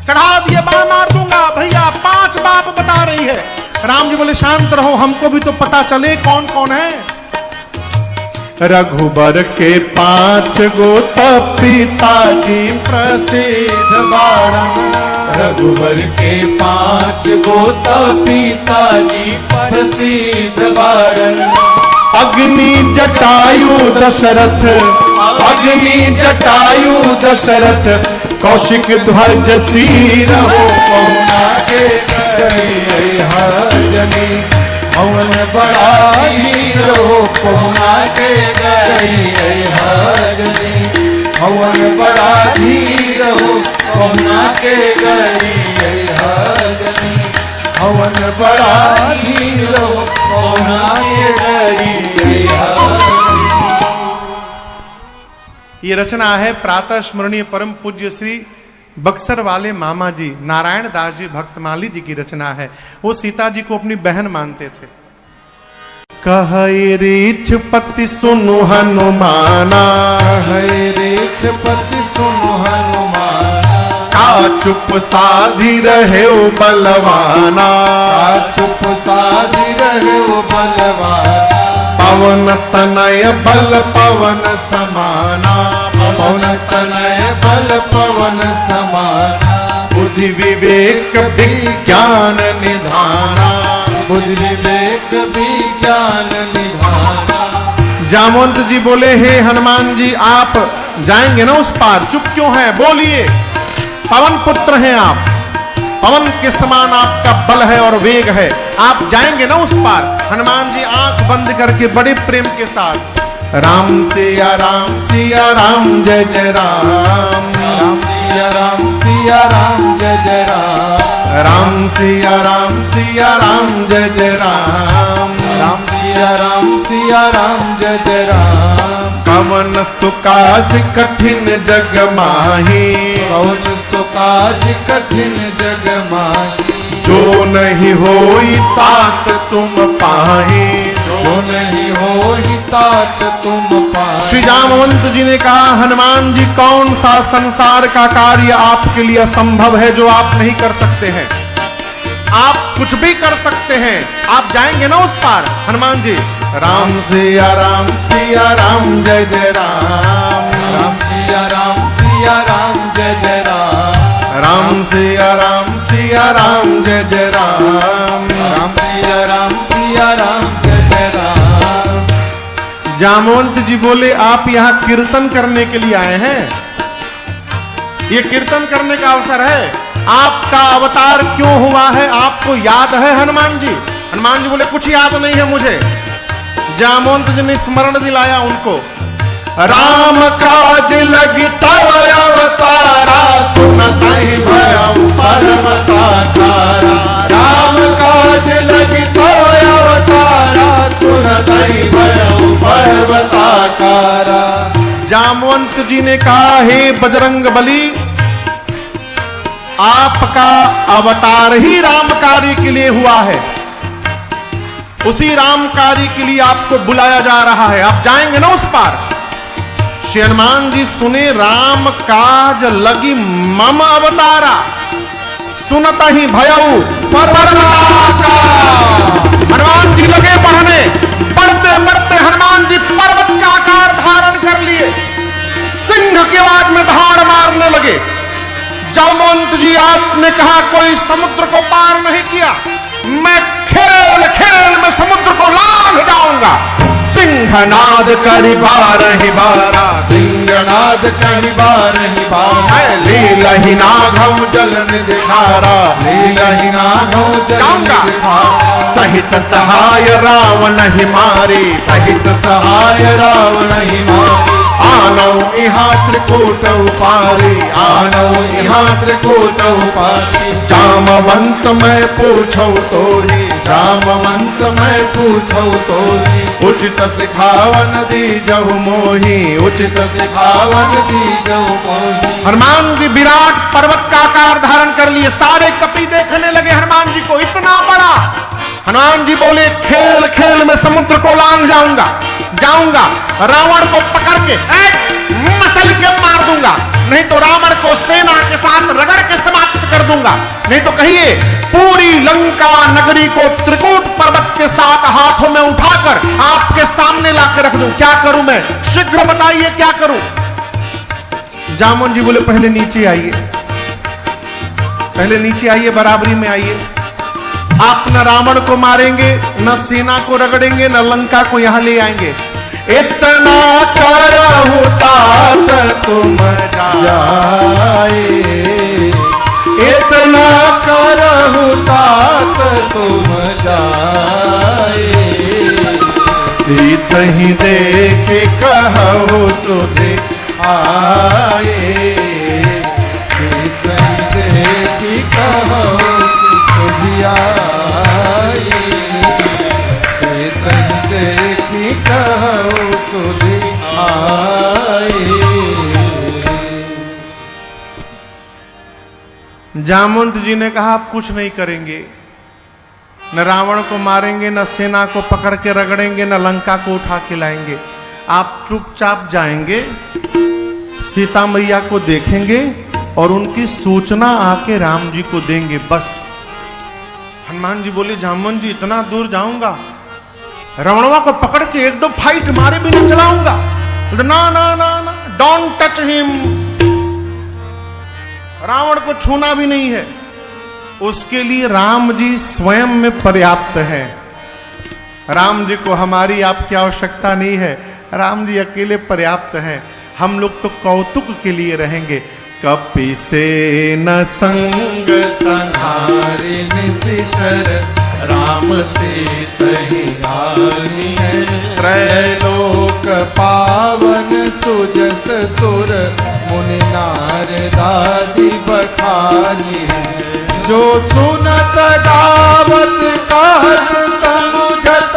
चढ़ा दिए, बाण मार दूंगा। भैया 5 बाप बता रही है। राम जी बोले, शांत रहो, हमको भी तो पता चले कौन कौन है। रघुबर के 5 गोता पिताजी प्रसिद्ध बाणन। रघुवर के 5 गोता पिताजी प्रसिद्ध बाणन। अग्नि जटायु दशरथ, अग्नि जटायु दशरथ कौशिक ध्वज सिर हो। पहुना के गई हजनी हवन बड़ाई रहो, पहुना के गई हजनी हवन बड़ाई रहो, पहुना के गई हजनी हवन बड़ाई रहो, पहुना के गई हजनी। ये रचना है प्रातः स्मरणीय परम पूज्य श्री बक्सर वाले मामा जी नारायण दास जी भक्तमाली जी की रचना है। वो सीता जी को अपनी बहन मानते थे। कहे रीछ पति सुनु हनुमाना, कहे रीछ पति सुनु हनुमाना। का चुप साधी रहे ओ बलवाना, का चुप साधी रहे ओ बलवाना। पवन तनय बल पवन समाना, पवन तनय बल पवन समाना। बुद्धि विवेक विज्ञान निधाना, बुद्धि विवेक विज्ञान निधाना। जामवंत जी बोले, हे हनुमान जी आप जाएंगे ना उस पार, चुप क्यों हैं, बोलिए। पवन पुत्र हैं आप, पवन के समान आपका बल है और वेग है, आप जाएंगे ना उस पार। हनुमान जी आंख बंद करके बड़े प्रेम के साथ, राम सिया राम सिया राम जय जय राम, राम सिया राम सिया राम जय जय राम, राम सिया राम सिया राम जय जय राम, राम सिया राम सिया राम जय जय राम। कवन सुकाज कठिन जग माही, कौन सुकाज कठिन जग माही, जो नहीं होई तात तुम पाही, जो नहीं होई तात तुम पाही। श्री जामवंत जी ने कहा, हनुमान जी कौन सा संसार का कार्य आपके लिए असंभव है जो आप नहीं कर सकते हैं, आप कुछ भी कर सकते हैं, आप जाएंगे ना उस पार। हनुमान जी, राम सिया राम जय जय राम, राम सिया राम जय जय राम, राम सिया राम जय जय राम, राम सिया राम जय जय राम। जामवंत जी बोले, आप यहाँ कीर्तन करने के लिए आए हैं, ये कीर्तन करने का अवसर है, आपका अवतार क्यों हुआ है आपको याद है हनुमान जी? हनुमान जी बोले, कुछ याद नहीं है मुझे। जामवंत जी ने स्मरण दिलाया उनको, राम काज लगी तव अवतारा, सुनतहि भयउ पर्वताकारा, राम काज लगी तव अवतारा, सुनतहि भयउ पर्वताकारा। जामवंत जी ने कहा, हे बजरंग बली, आपका अवतार ही राम कार्य के लिए हुआ है, उसी राम कार्य के लिए आपको बुलाया जा रहा है, आप जाएंगे ना उस पार। श्री हनुमान जी सुने, राम काज लगी मम अवतारा, सुनता ही भयउ पर्वताकारा। हनुमान जी लगे बढ़ने, बढ़ते बढ़ते हनुमान जी पर्वत का आकार धारण कर लिए, सिंह की आवाज में धाड़ मारने लगे। जामवंत जी आपने कहा, कोई समुद्र को पार नहीं किया, मैं खेल खेल में समुद्र को लांघ जाऊंगा। सिंहनाद करि बारहि बारा, सिंहनाद कहि बारहि बारा, लीलहि नाघौ जलन दिखारा, लीलहि नाघौ जलन दिखारा। सहित सहाय रावण ही मारी, सहित सहाय रावण ही मारी, आनौ इहा त्रिकूट उपारी, आनौ इहा त्रिकूट उपारी। जामवंत मैं पूछौ तोरी, जामवंत मैं पूछौ तोरी, उचित सिखावन दीजहु मोही, उचित सिखावन दीजहु मोही। हनुमान जी विराट पर्वत का आकार धारण कर लिए, सारे कपि देखने लगे हनुमान जी को, इतना बड़ा। हनुमान जी बोले, खेल खेल में समुद्र को लांघ जाऊंगा, रावण को पकड़ के मसल के मार दूंगा, नहीं तो रावण को सेना के साथ रगड़ के समाप्त कर दूंगा, नहीं तो कहिए पूरी लंका नगरी को त्रिकूट पर्वत के साथ हाथों में उठाकर आपके सामने लाकर रख दूं। क्या करूं मैं, शीघ्र बताइए क्या करूं। जामवंत जी बोले, पहले नीचे आइए, पहले नीचे आइए, बराबरी में आइए। आप न रावण को मारेंगे, न सेना को रगड़ेंगे, न लंका को यहां ले आएंगे। इतना करहु तात तुम जाए, इतना करहु तात तुम जाए। सीत ही देखे कहु सुधि आए, सीत ही देखी कहु सुधि आए, सीत ही देखी कहु सुधि आए। जामवंत जी ने कहा, आप कुछ नहीं करेंगे, न रावण को मारेंगे, न सेना को पकड़ के रगड़ेंगे, न लंका को उठा के लाएंगे। आप चुपचाप जाएंगे, सीता मैया को देखेंगे और उनकी सूचना आके राम जी को देंगे, बस। हनुमान जी बोले, जामवंत जी इतना दूर जाऊंगा, रावणवा को पकड़ के एक दो फाइट मारे भी नहीं चलाऊंगा। ना ना ना ना, डोंट टच हिम, रावण को छूना भी नहीं है। उसके लिए राम जी स्वयं में पर्याप्त है। राम जी को हमारी आपकी आवश्यकता नहीं है, राम जी अकेले पर्याप्त हैं, हम लोग तो कौतुक के लिए रहेंगे। कपि से न संग संहारि निशिचर राम सीत ही आनी है। त्रैलोक पावन सुजस सुर मुनि नारदादि बखानी है। जो सुनत गावत कहत समुझत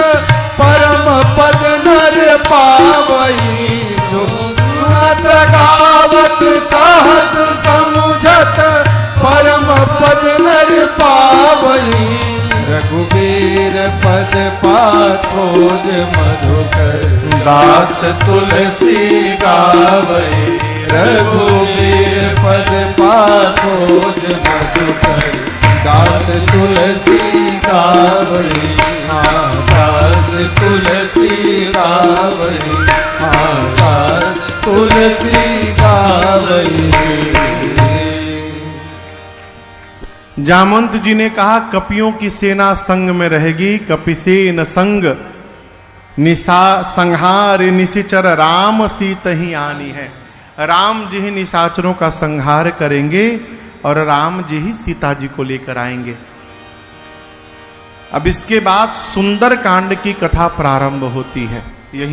परम पद नर पावई। जो सुनत गावत कहत समुझत परम पद नर पावई। रघुवीर पद पाथोज मधुकर दास तुलसी गावई। रघुवीर पद पाथोज मधुकर दास तुलसी गावई। दास तुलसी गावई। दास तुलसी गावई। जामवंत जी ने कहा कपियों की सेना संग में रहेगी। कपिसेन संग निशा संहार निशिचर राम सीत ही आनी है। राम जी ही निशाचरों का संहार करेंगे और राम जी ही सीता जी को लेकर आएंगे। अब इसके बाद सुंदर कांड की कथा प्रारंभ होती है।